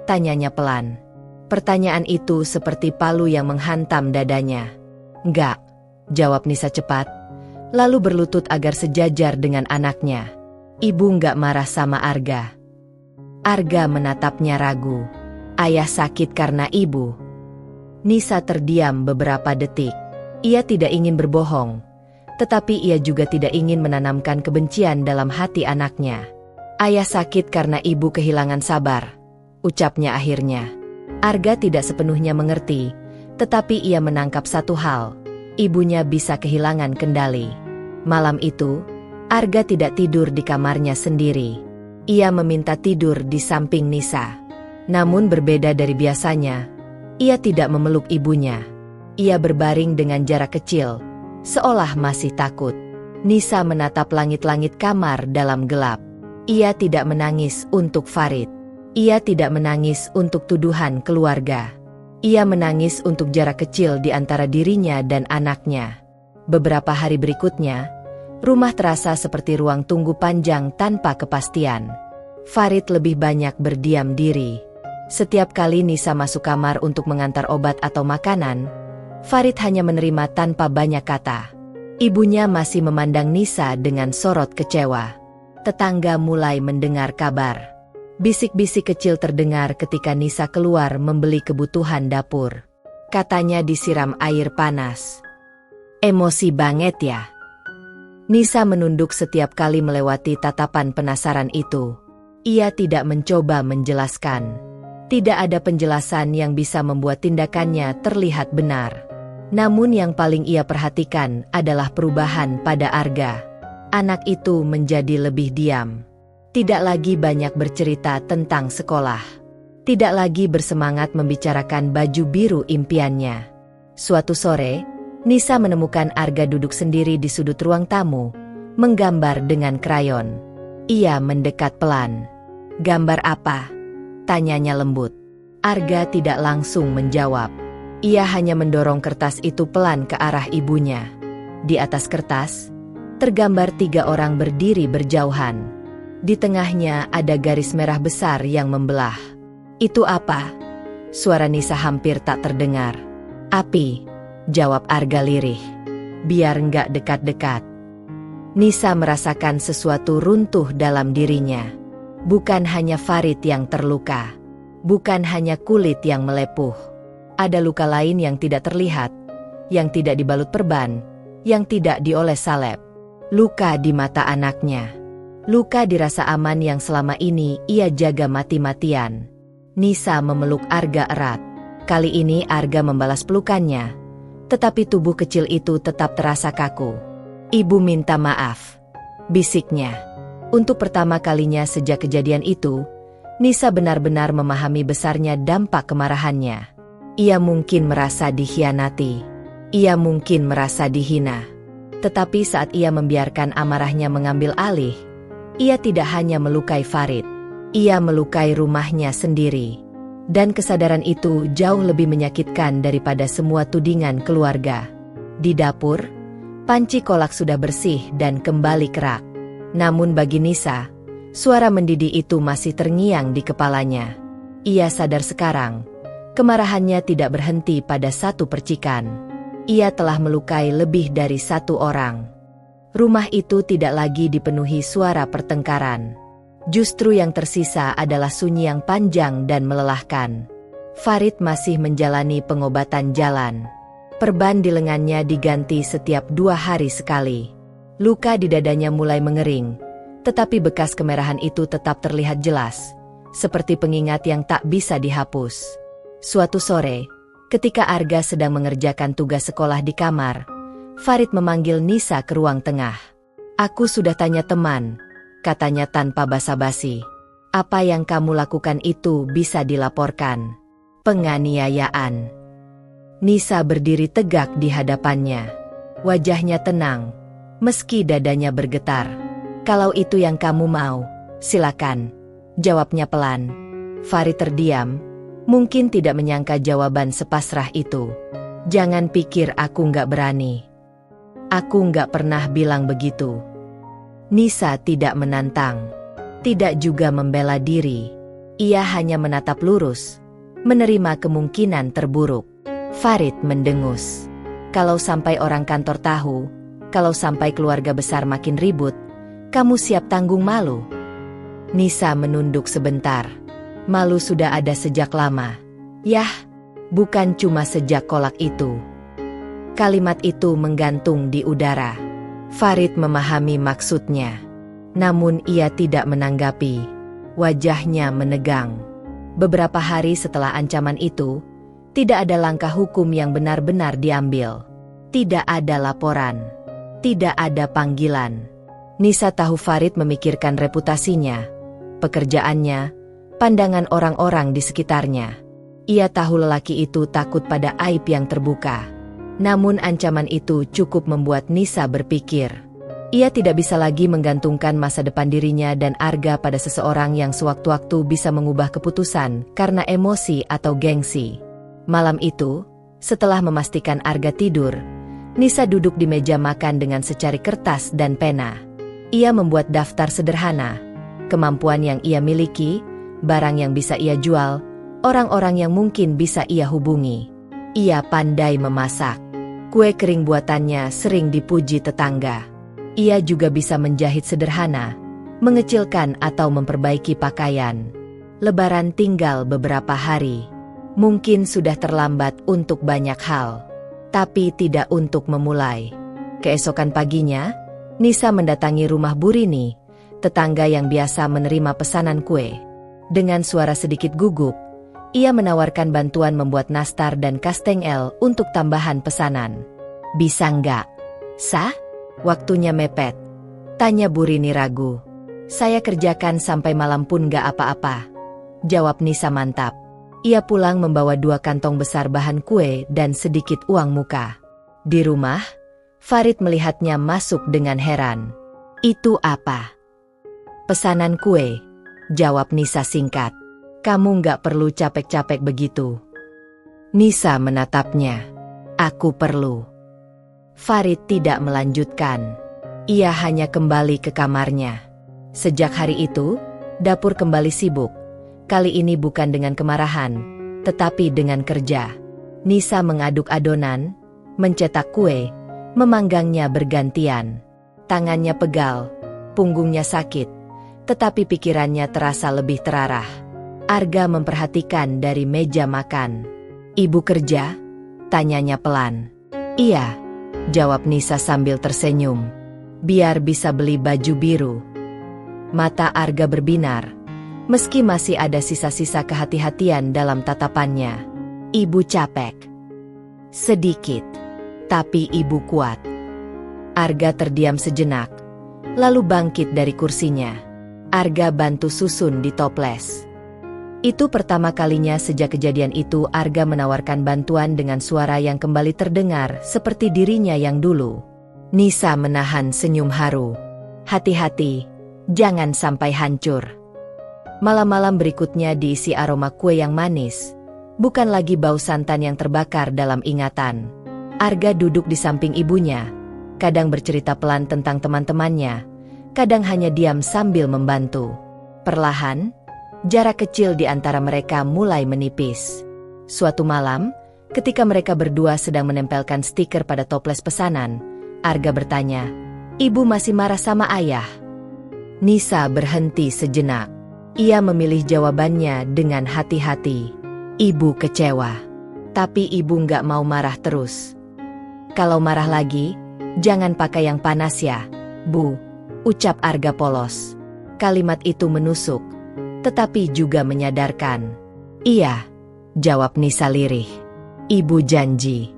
S2: tanyanya pelan. Pertanyaan itu seperti palu yang menghantam dadanya. "Enggak," jawab Nisa cepat, lalu berlutut agar sejajar dengan anaknya. "Ibu nggak marah sama Arga." Arga menatapnya ragu. "Ayah sakit karena ibu." Nisa terdiam beberapa detik. Ia tidak ingin berbohong, tetapi ia juga tidak ingin menanamkan kebencian dalam hati anaknya. Ayah sakit karena ibu kehilangan sabar, ucapnya akhirnya. Arga tidak sepenuhnya mengerti, tetapi ia menangkap satu hal, ibunya bisa kehilangan kendali. Malam itu, Arga tidak tidur di kamarnya sendiri. Ia meminta tidur di samping Nisa. Namun berbeda dari biasanya, ia tidak memeluk ibunya. Ia berbaring dengan jarak kecil, seolah masih takut. Nisa menatap langit-langit kamar dalam gelap. Ia tidak menangis untuk Farid. Ia tidak menangis untuk tuduhan keluarga. Ia menangis untuk jarak kecil di antara dirinya dan anaknya. Beberapa hari berikutnya, rumah terasa seperti ruang tunggu panjang tanpa kepastian. Farid lebih banyak berdiam diri. Setiap kali Nisa masuk kamar untuk mengantar obat atau makanan, Farid hanya menerima tanpa banyak kata. Ibunya masih memandang Nisa dengan sorot kecewa. Tetangga mulai mendengar kabar. Bisik-bisik kecil terdengar ketika Nisa keluar membeli kebutuhan dapur. Katanya disiram air panas. Emosi banget ya. Nisa menunduk setiap kali melewati tatapan penasaran itu. Ia tidak mencoba menjelaskan. Tidak ada penjelasan yang bisa membuat tindakannya terlihat benar. Namun yang paling ia perhatikan adalah perubahan pada Arga. Anak itu menjadi lebih diam. Tidak lagi banyak bercerita tentang sekolah. Tidak lagi bersemangat membicarakan baju biru impiannya. Suatu sore, Nisa menemukan Arga duduk sendiri di sudut ruang tamu, menggambar dengan krayon. Ia mendekat pelan. "Gambar apa?" tanyanya lembut. Arga tidak langsung menjawab. Ia hanya mendorong kertas itu pelan ke arah ibunya. Di atas kertas, tergambar 3 orang berdiri berjauhan. Di tengahnya ada garis merah besar yang membelah. "Itu apa?" Suara Nisa hampir tak terdengar. "Api," jawab Arga lirih. "Biar nggak dekat-dekat." Nisa merasakan sesuatu runtuh dalam dirinya. Bukan hanya Farid yang terluka. Bukan hanya kulit yang melepuh. Ada luka lain yang tidak terlihat, yang tidak dibalut perban, yang tidak dioles salep. Luka di mata anaknya. Luka dirasa aman yang selama ini ia jaga mati-matian. Nisa memeluk Arga erat. Kali ini Arga membalas pelukannya, tetapi tubuh kecil itu tetap terasa kaku. "Ibu minta maaf," bisiknya. Untuk pertama kalinya sejak kejadian itu, Nisa benar-benar memahami besarnya dampak kemarahannya. Ia mungkin merasa dikhianati. Ia mungkin merasa dihina. Tetapi saat ia membiarkan amarahnya mengambil alih, ia tidak hanya melukai Farid. Ia melukai rumahnya sendiri. Dan kesadaran itu jauh lebih menyakitkan daripada semua tudingan keluarga. Di dapur, panci kolak sudah bersih dan kembali kerak. Namun bagi Nisa, suara mendidih itu masih terngiang di kepalanya. Ia sadar sekarang, kemarahannya tidak berhenti pada satu percikan. Ia telah melukai lebih dari 1 orang. Rumah itu tidak lagi dipenuhi suara pertengkaran. Justru yang tersisa adalah sunyi yang panjang dan melelahkan. Farid masih menjalani pengobatan jalan. Perban di lengannya diganti setiap 2 hari sekali. Luka di dadanya mulai mengering, tetapi bekas kemerahan itu tetap terlihat jelas, seperti pengingat yang tak bisa dihapus. Suatu sore, ketika Arga sedang mengerjakan tugas sekolah di kamar, Farid memanggil Nisa ke ruang tengah. "Aku sudah tanya teman," katanya tanpa basa-basi. "Apa yang kamu lakukan itu bisa dilaporkan. Penganiayaan." Nisa berdiri tegak di hadapannya. Wajahnya tenang, meski dadanya bergetar. "Kalau itu yang kamu mau, silakan," jawabnya pelan. Farid terdiam. Mungkin tidak menyangka jawaban sepasrah itu. "Jangan pikir aku nggak berani. Aku nggak pernah bilang begitu." Nisa tidak menantang, tidak juga membela diri. Ia hanya menatap lurus, menerima kemungkinan terburuk. Farid mendengus. Kalau sampai orang kantor tahu, kalau sampai keluarga besar makin ribut, kamu siap tanggung malu? Nisa menunduk sebentar. Malu sudah ada sejak lama. Yah, bukan cuma sejak kolak itu. Kalimat itu menggantung di udara. Farid memahami maksudnya. Namun ia tidak menanggapi. Wajahnya menegang. Beberapa hari setelah ancaman itu, tidak ada langkah hukum yang benar-benar diambil. Tidak ada laporan. Tidak ada panggilan. Nisa tahu Farid memikirkan reputasinya, pekerjaannya, pandangan orang-orang di sekitarnya. Ia tahu lelaki itu takut pada aib yang terbuka. Namun ancaman itu cukup membuat Nisa berpikir. Ia tidak bisa lagi menggantungkan masa depan dirinya dan Arga pada seseorang yang sewaktu-waktu bisa mengubah keputusan karena emosi atau gengsi. Malam itu, setelah memastikan Arga tidur, Nisa duduk di meja makan dengan secari kertas dan pena. Ia membuat daftar sederhana, kemampuan yang ia miliki, barang yang bisa ia jual, orang-orang yang mungkin bisa ia hubungi. Ia pandai memasak. Kue kering buatannya sering dipuji tetangga. Ia juga bisa menjahit sederhana, mengecilkan atau memperbaiki pakaian. Lebaran tinggal beberapa hari. Mungkin sudah terlambat untuk banyak hal, tapi tidak untuk memulai. Keesokan paginya, Nisa mendatangi rumah Bu Rini, tetangga yang biasa menerima pesanan kue. Dengan suara sedikit gugup, ia menawarkan bantuan membuat nastar dan kastengel untuk tambahan pesanan. Bisa nggak? Sah? Waktunya mepet. Tanya Bu Rini ragu. Saya kerjakan sampai malam pun nggak apa-apa. Jawab Nisa mantap. Ia pulang membawa 2 kantong besar bahan kue dan sedikit uang muka. Di rumah, Farid melihatnya masuk dengan heran. Itu apa? Pesanan kue, jawab Nisa singkat. Kamu nggak perlu capek-capek begitu. Nisa menatapnya. Aku perlu. Farid tidak melanjutkan. Ia hanya kembali ke kamarnya. Sejak hari itu, dapur kembali sibuk. Kali ini bukan dengan kemarahan, tetapi dengan kerja. Nisa mengaduk adonan, mencetak kue, memanggangnya bergantian. Tangannya pegal, punggungnya sakit, tetapi pikirannya terasa lebih terarah. Arga memperhatikan dari meja makan. Ibu kerja? Tanyanya pelan. Iya, jawab Nisa sambil tersenyum. Biar bisa beli baju biru. Mata Arga berbinar. Meski masih ada sisa-sisa kehati-hatian dalam tatapannya. Ibu capek. Sedikit. Tapi ibu kuat. Arga terdiam sejenak. Lalu bangkit dari kursinya. Arga bantu susun di toples. Itu pertama kalinya sejak kejadian itu Arga menawarkan bantuan dengan suara yang kembali terdengar seperti dirinya yang dulu. Nisa menahan senyum haru. Hati-hati, jangan sampai hancur. Malam-malam berikutnya diisi aroma kue yang manis, bukan lagi bau santan yang terbakar dalam ingatan. Arga duduk di samping ibunya, kadang bercerita pelan tentang teman-temannya, kadang hanya diam sambil membantu. Perlahan, jarak kecil di antara mereka mulai menipis. Suatu malam, ketika mereka berdua sedang menempelkan stiker pada toples pesanan, Arga bertanya, "Ibu masih marah sama ayah?" Nisa berhenti sejenak. Ia memilih jawabannya dengan hati-hati. Ibu kecewa. Tapi ibu nggak mau marah terus. Kalau marah lagi, jangan pakai yang panas ya, Bu, ucap Arga polos. Kalimat itu menusuk, tetapi juga menyadarkan. Iya, jawab Nisa lirih. Ibu janji.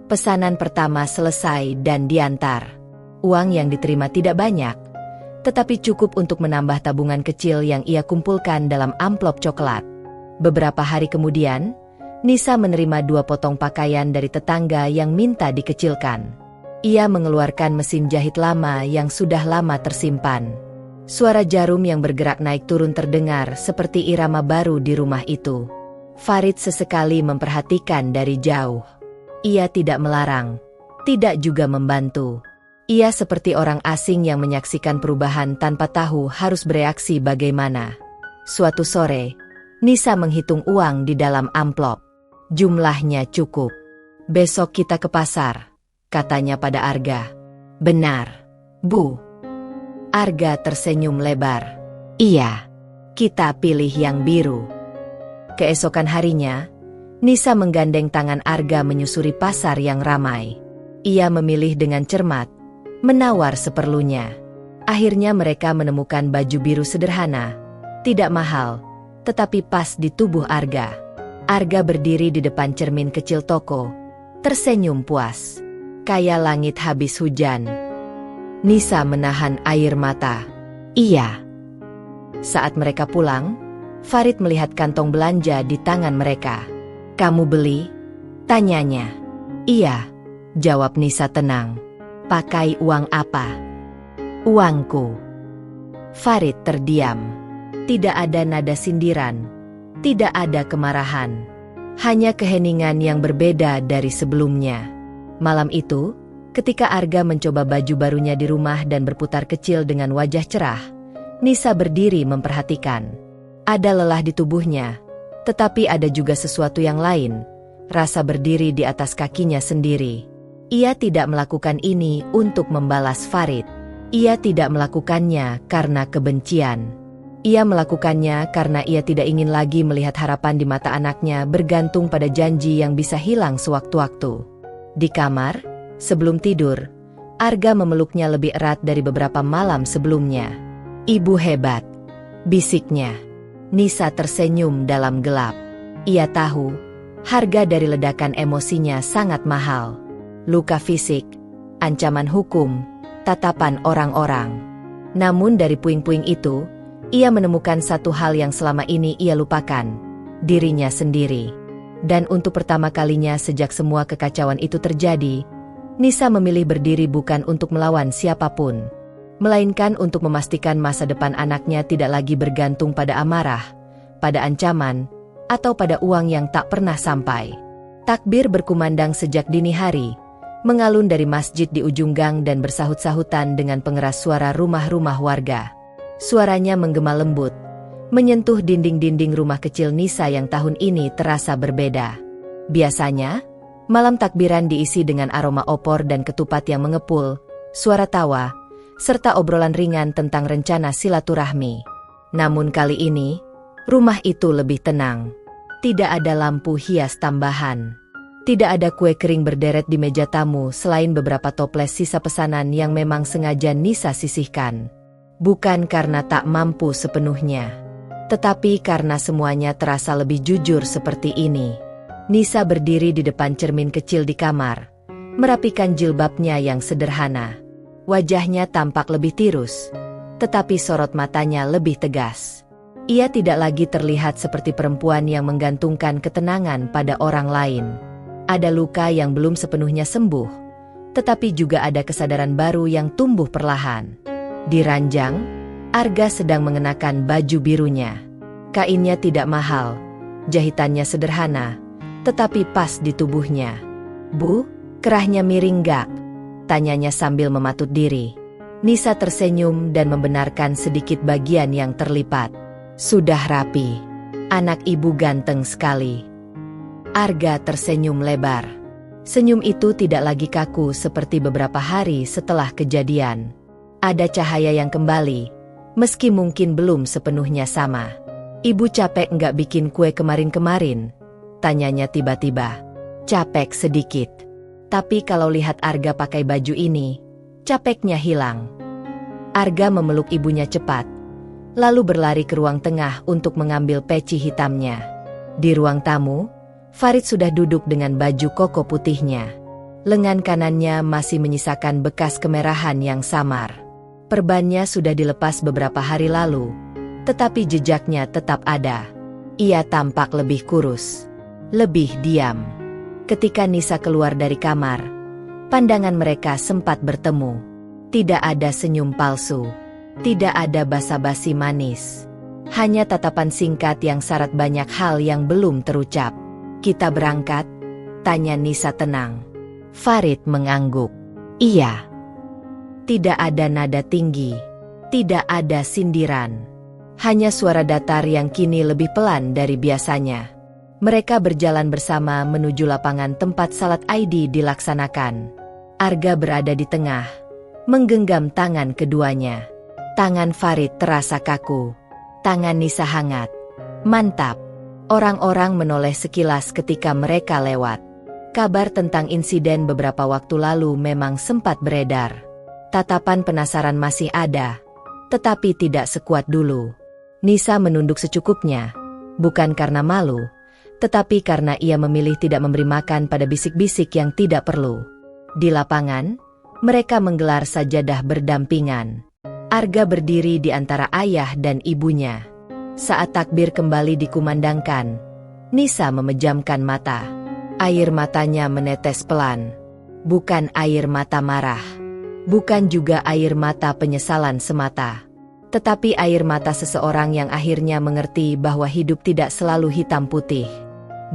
S2: Pesanan pertama selesai dan diantar. Uang yang diterima tidak banyak, tetapi cukup untuk menambah tabungan kecil yang ia kumpulkan dalam amplop coklat. Beberapa hari kemudian, Nisa menerima 2 potong pakaian dari tetangga yang minta dikecilkan. Ia mengeluarkan mesin jahit lama yang sudah lama tersimpan. Suara jarum yang bergerak naik turun terdengar seperti irama baru di rumah itu. Farid sesekali memperhatikan dari jauh. Ia tidak melarang, tidak juga membantu. Ia seperti orang asing yang menyaksikan perubahan tanpa tahu harus bereaksi bagaimana. Suatu sore, Nisa menghitung uang di dalam amplop. Jumlahnya cukup. Besok kita ke pasar, katanya pada Arga. Benar, Bu. Arga tersenyum lebar. Iya, kita pilih yang biru. Keesokan harinya, Nisa menggandeng tangan Arga menyusuri pasar yang ramai. Ia memilih dengan cermat, menawar seperlunya. Akhirnya mereka menemukan baju biru sederhana, tidak mahal, tetapi pas di tubuh Arga. Arga berdiri di depan cermin kecil toko, tersenyum puas. Kayak langit habis hujan. Nisa menahan air mata. Iya. Saat mereka pulang, Farid melihat kantong belanja di tangan mereka. Kamu beli? Tanyanya. Iya, jawab Nisa tenang. Pakai uang apa? Uangku. Farid terdiam. Tidak ada nada sindiran, tidak ada kemarahan. Hanya keheningan yang berbeda dari sebelumnya. Malam itu, ketika Arga mencoba baju barunya di rumah dan berputar kecil dengan wajah cerah, Nisa berdiri memperhatikan. Ada lelah di tubuhnya, tetapi ada juga sesuatu yang lain, rasa berdiri di atas kakinya sendiri. Ia tidak melakukan ini untuk membalas Farid. Ia tidak melakukannya karena kebencian. Ia melakukannya karena ia tidak ingin lagi melihat harapan di mata anaknya bergantung pada janji yang bisa hilang sewaktu-waktu. Di kamar, sebelum tidur, Arga memeluknya lebih erat dari beberapa malam sebelumnya. Ibu hebat, bisiknya. Nisa tersenyum dalam gelap. Ia tahu, harga dari ledakan emosinya sangat mahal. Luka fisik, ancaman hukum, tatapan orang-orang. Namun dari puing-puing itu, ia menemukan satu hal yang selama ini ia lupakan, dirinya sendiri. Dan untuk pertama kalinya sejak semua kekacauan itu terjadi, Nisa memilih berdiri bukan untuk melawan siapapun, melainkan untuk memastikan masa depan anaknya tidak lagi bergantung pada amarah, pada ancaman, atau pada uang yang tak pernah sampai. Takbir berkumandang sejak dini hari, mengalun dari masjid di ujung gang dan bersahut-sahutan dengan pengeras suara rumah-rumah warga. Suaranya menggema lembut, menyentuh dinding-dinding rumah kecil Nisa yang tahun ini terasa berbeda. Biasanya, malam takbiran diisi dengan aroma opor dan ketupat yang mengepul, suara tawa, serta obrolan ringan tentang rencana silaturahmi. Namun kali ini, rumah itu lebih tenang. Tidak ada lampu hias tambahan. Tidak ada kue kering berderet di meja tamu selain beberapa toples sisa pesanan yang memang sengaja Nisa sisihkan. Bukan karena tak mampu sepenuhnya, tetapi karena semuanya terasa lebih jujur seperti ini. Nisa berdiri di depan cermin kecil di kamar, merapikan jilbabnya yang sederhana. Wajahnya tampak lebih tirus, tetapi sorot matanya lebih tegas. Ia tidak lagi terlihat seperti perempuan yang menggantungkan ketenangan pada orang lain. Ada luka yang belum sepenuhnya sembuh, tetapi juga ada kesadaran baru yang tumbuh perlahan. Di ranjang, Arga sedang mengenakan baju birunya. Kainnya tidak mahal, jahitannya sederhana, tetapi pas di tubuhnya. Bu, kerahnya miring gak? Tanyanya sambil mematut diri. Nisa tersenyum dan membenarkan sedikit bagian yang terlipat. Sudah rapi. Anak ibu ganteng sekali. Arga tersenyum lebar. Senyum itu tidak lagi kaku seperti beberapa hari setelah kejadian. Ada cahaya yang kembali, meski mungkin belum sepenuhnya sama. Ibu capek nggak bikin kue kemarin-kemarin? Tanyanya tiba-tiba. Capek sedikit. Tapi kalau lihat Arga pakai baju ini, capeknya hilang. Arga memeluk ibunya cepat, lalu berlari ke ruang tengah untuk mengambil peci hitamnya. Di ruang tamu, Farid sudah duduk dengan baju koko putihnya. Lengan kanannya masih menyisakan bekas kemerahan yang samar. Perbannya sudah dilepas beberapa hari lalu, tetapi jejaknya tetap ada. Ia tampak lebih kurus, lebih diam. Ketika Nisa keluar dari kamar, pandangan mereka sempat bertemu. Tidak ada senyum palsu, tidak ada basa-basi manis. Hanya tatapan singkat yang syarat banyak hal yang belum terucap. Kita berangkat? Tanya Nisa tenang. Farid mengangguk. Iya. Tidak ada nada tinggi, tidak ada sindiran. Hanya suara datar yang kini lebih pelan dari biasanya. Mereka berjalan bersama menuju lapangan tempat salat ID dilaksanakan. Arga berada di tengah, menggenggam tangan keduanya. Tangan Farid terasa kaku, tangan Nisa hangat. Mantap. Orang-orang menoleh sekilas ketika mereka lewat. Kabar tentang insiden beberapa waktu lalu memang sempat beredar. Tatapan penasaran masih ada, tetapi tidak sekuat dulu. Nisa menunduk secukupnya, bukan karena malu, tetapi karena ia memilih tidak memberi makan pada bisik-bisik yang tidak perlu. Di lapangan, mereka menggelar sajadah berdampingan. Arga berdiri di antara ayah dan ibunya. Saat takbir kembali dikumandangkan, Nisa memejamkan mata. Air matanya menetes pelan. Bukan air mata marah. Bukan juga air mata penyesalan semata. Tetapi air mata seseorang yang akhirnya mengerti bahwa hidup tidak selalu hitam putih.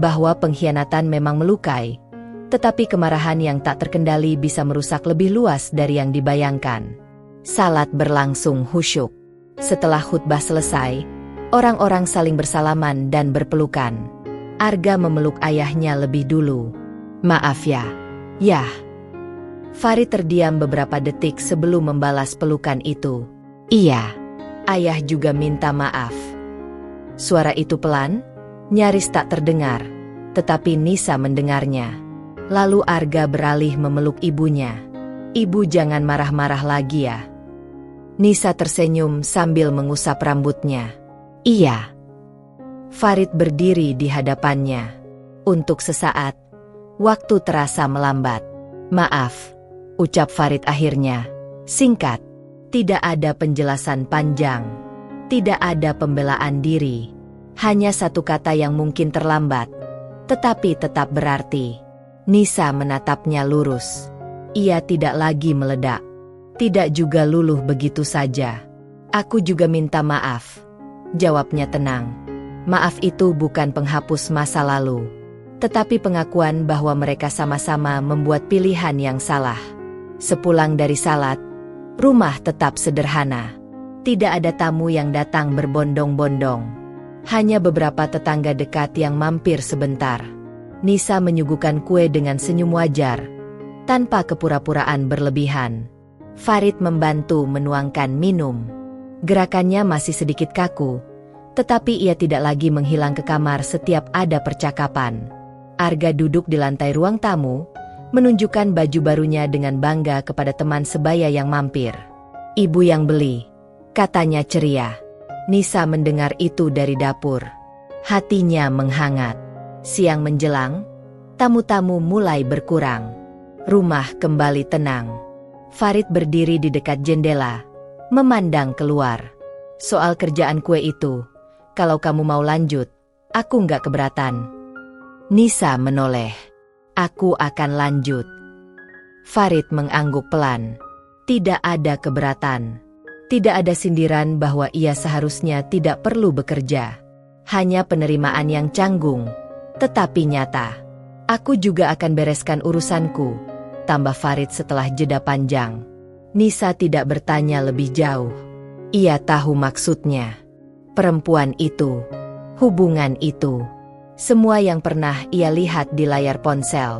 S2: Bahwa pengkhianatan memang melukai, tetapi kemarahan yang tak terkendali bisa merusak lebih luas dari yang dibayangkan. Salat berlangsung khusyuk. Setelah khutbah selesai, orang-orang saling bersalaman dan berpelukan. Arga memeluk ayahnya lebih dulu. "Maaf ya." "Yah." Farid terdiam beberapa detik sebelum membalas pelukan itu. "Iya." Ayah juga minta maaf. Suara itu pelan, nyaris tak terdengar, tetapi Nisa mendengarnya. Lalu Arga beralih memeluk ibunya. "Ibu jangan marah-marah lagi ya." Nisa tersenyum sambil mengusap rambutnya. "Iya." Farid berdiri di hadapannya. Untuk sesaat, waktu terasa melambat. "Maaf," ucap Farid akhirnya. Singkat, tidak ada penjelasan panjang. Tidak ada pembelaan diri. Hanya satu kata yang mungkin terlambat, tetapi tetap berarti. Nisa menatapnya lurus. Ia tidak lagi meledak. Tidak juga luluh begitu saja. "Aku juga minta maaf," jawabnya tenang. Maaf itu bukan penghapus masa lalu, tetapi pengakuan bahwa mereka sama-sama membuat pilihan yang salah. Sepulang dari salat, rumah tetap sederhana. Tidak ada tamu yang datang berbondong-bondong. Hanya beberapa tetangga dekat yang mampir sebentar. Nisa menyuguhkan kue dengan senyum wajar, tanpa kepura-puraan berlebihan. Farid membantu menuangkan minum. Gerakannya masih sedikit kaku, tetapi ia tidak lagi menghilang ke kamar setiap ada percakapan. Arga duduk di lantai ruang tamu, menunjukkan baju barunya dengan bangga kepada teman sebaya yang mampir. "Ibu yang beli," katanya ceria. Nisa mendengar itu dari dapur. Hatinya menghangat. Siang menjelang, tamu-tamu mulai berkurang. Rumah kembali tenang. Farid berdiri di dekat jendela, memandang keluar. "Soal kerjaan kue itu, kalau kamu mau lanjut, aku nggak keberatan." Nisa menoleh. "Aku akan lanjut." Farid mengangguk pelan. Tidak ada keberatan. Tidak ada sindiran bahwa ia seharusnya tidak perlu bekerja. Hanya penerimaan yang canggung, tetapi nyata. "Aku juga akan bereskan urusanku," tambah Farid setelah jeda panjang. Nisa tidak bertanya lebih jauh. Ia tahu maksudnya. Perempuan itu, hubungan itu, semua yang pernah ia lihat di layar ponsel.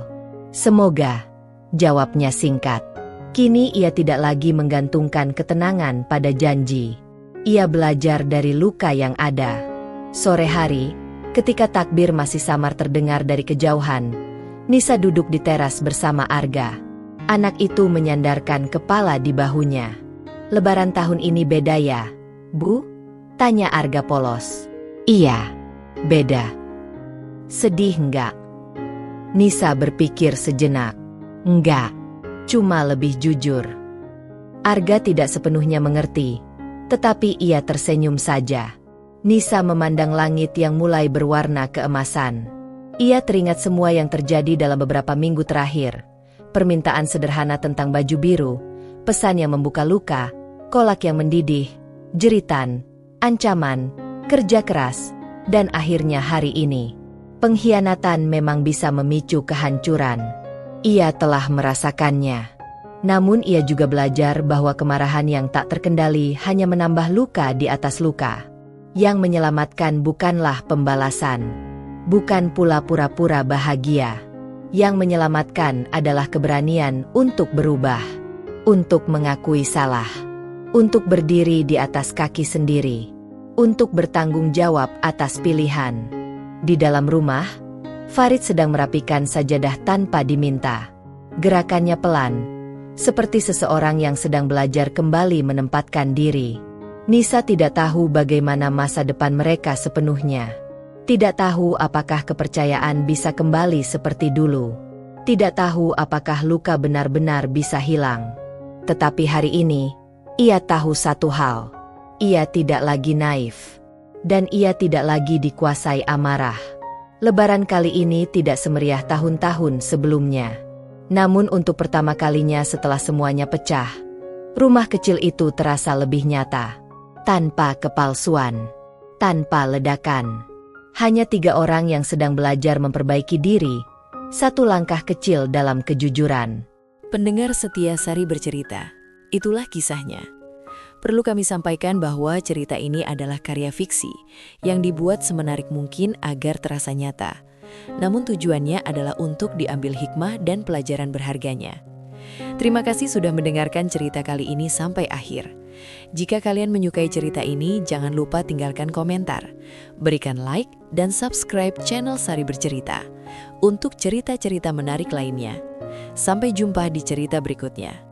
S2: "Semoga," jawabnya singkat. Kini ia tidak lagi menggantungkan ketenangan pada janji. Ia belajar dari luka yang ada. Sore hari, ketika takbir masih samar terdengar dari kejauhan, Nisa duduk di teras bersama Arga. Anak itu menyandarkan kepala di bahunya. "Lebaran tahun ini beda ya, Bu?" tanya Arga polos. "Iya, beda." "Sedih enggak?" Nisa berpikir sejenak. "Enggak, cuma lebih jujur." Arga tidak sepenuhnya mengerti, tetapi ia tersenyum saja. Nisa memandang langit yang mulai berwarna keemasan. Ia teringat semua yang terjadi dalam beberapa minggu terakhir. Permintaan sederhana tentang baju biru, pesan yang membuka luka, kolak yang mendidih, jeritan, ancaman, kerja keras, dan akhirnya hari ini. Pengkhianatan memang bisa memicu kehancuran. Ia telah merasakannya. Namun ia juga belajar bahwa kemarahan yang tak terkendali hanya menambah luka di atas luka. Yang menyelamatkan bukanlah pembalasan. Bukan pula pura-pura bahagia. Yang menyelamatkan adalah keberanian untuk berubah. Untuk mengakui salah. Untuk berdiri di atas kaki sendiri. Untuk bertanggung jawab atas pilihan. Di dalam rumah, Farid sedang merapikan sajadah tanpa diminta. Gerakannya pelan, seperti seseorang yang sedang belajar kembali menempatkan diri. Nisa tidak tahu bagaimana masa depan mereka sepenuhnya. Tidak tahu apakah kepercayaan bisa kembali seperti dulu. Tidak tahu apakah luka benar-benar bisa hilang. Tetapi hari ini, ia tahu satu hal. Ia tidak lagi naif. Dan ia tidak lagi dikuasai amarah. Lebaran kali ini tidak semeriah tahun-tahun sebelumnya. Namun untuk pertama kalinya setelah semuanya pecah, rumah kecil itu terasa lebih nyata. Tanpa kepalsuan. Tanpa ledakan. Hanya 3 orang yang sedang belajar memperbaiki diri. Satu langkah kecil dalam kejujuran.
S1: Pendengar setia Sari Bercerita, itulah kisahnya. Perlu kami sampaikan bahwa cerita ini adalah karya fiksi yang dibuat semenarik mungkin agar terasa nyata. Namun tujuannya adalah untuk diambil hikmah dan pelajaran berharganya. Terima kasih sudah mendengarkan cerita kali ini sampai akhir. Jika kalian menyukai cerita ini, jangan lupa tinggalkan komentar, berikan like, dan subscribe channel Sari Bercerita untuk cerita-cerita menarik lainnya. Sampai jumpa di cerita berikutnya.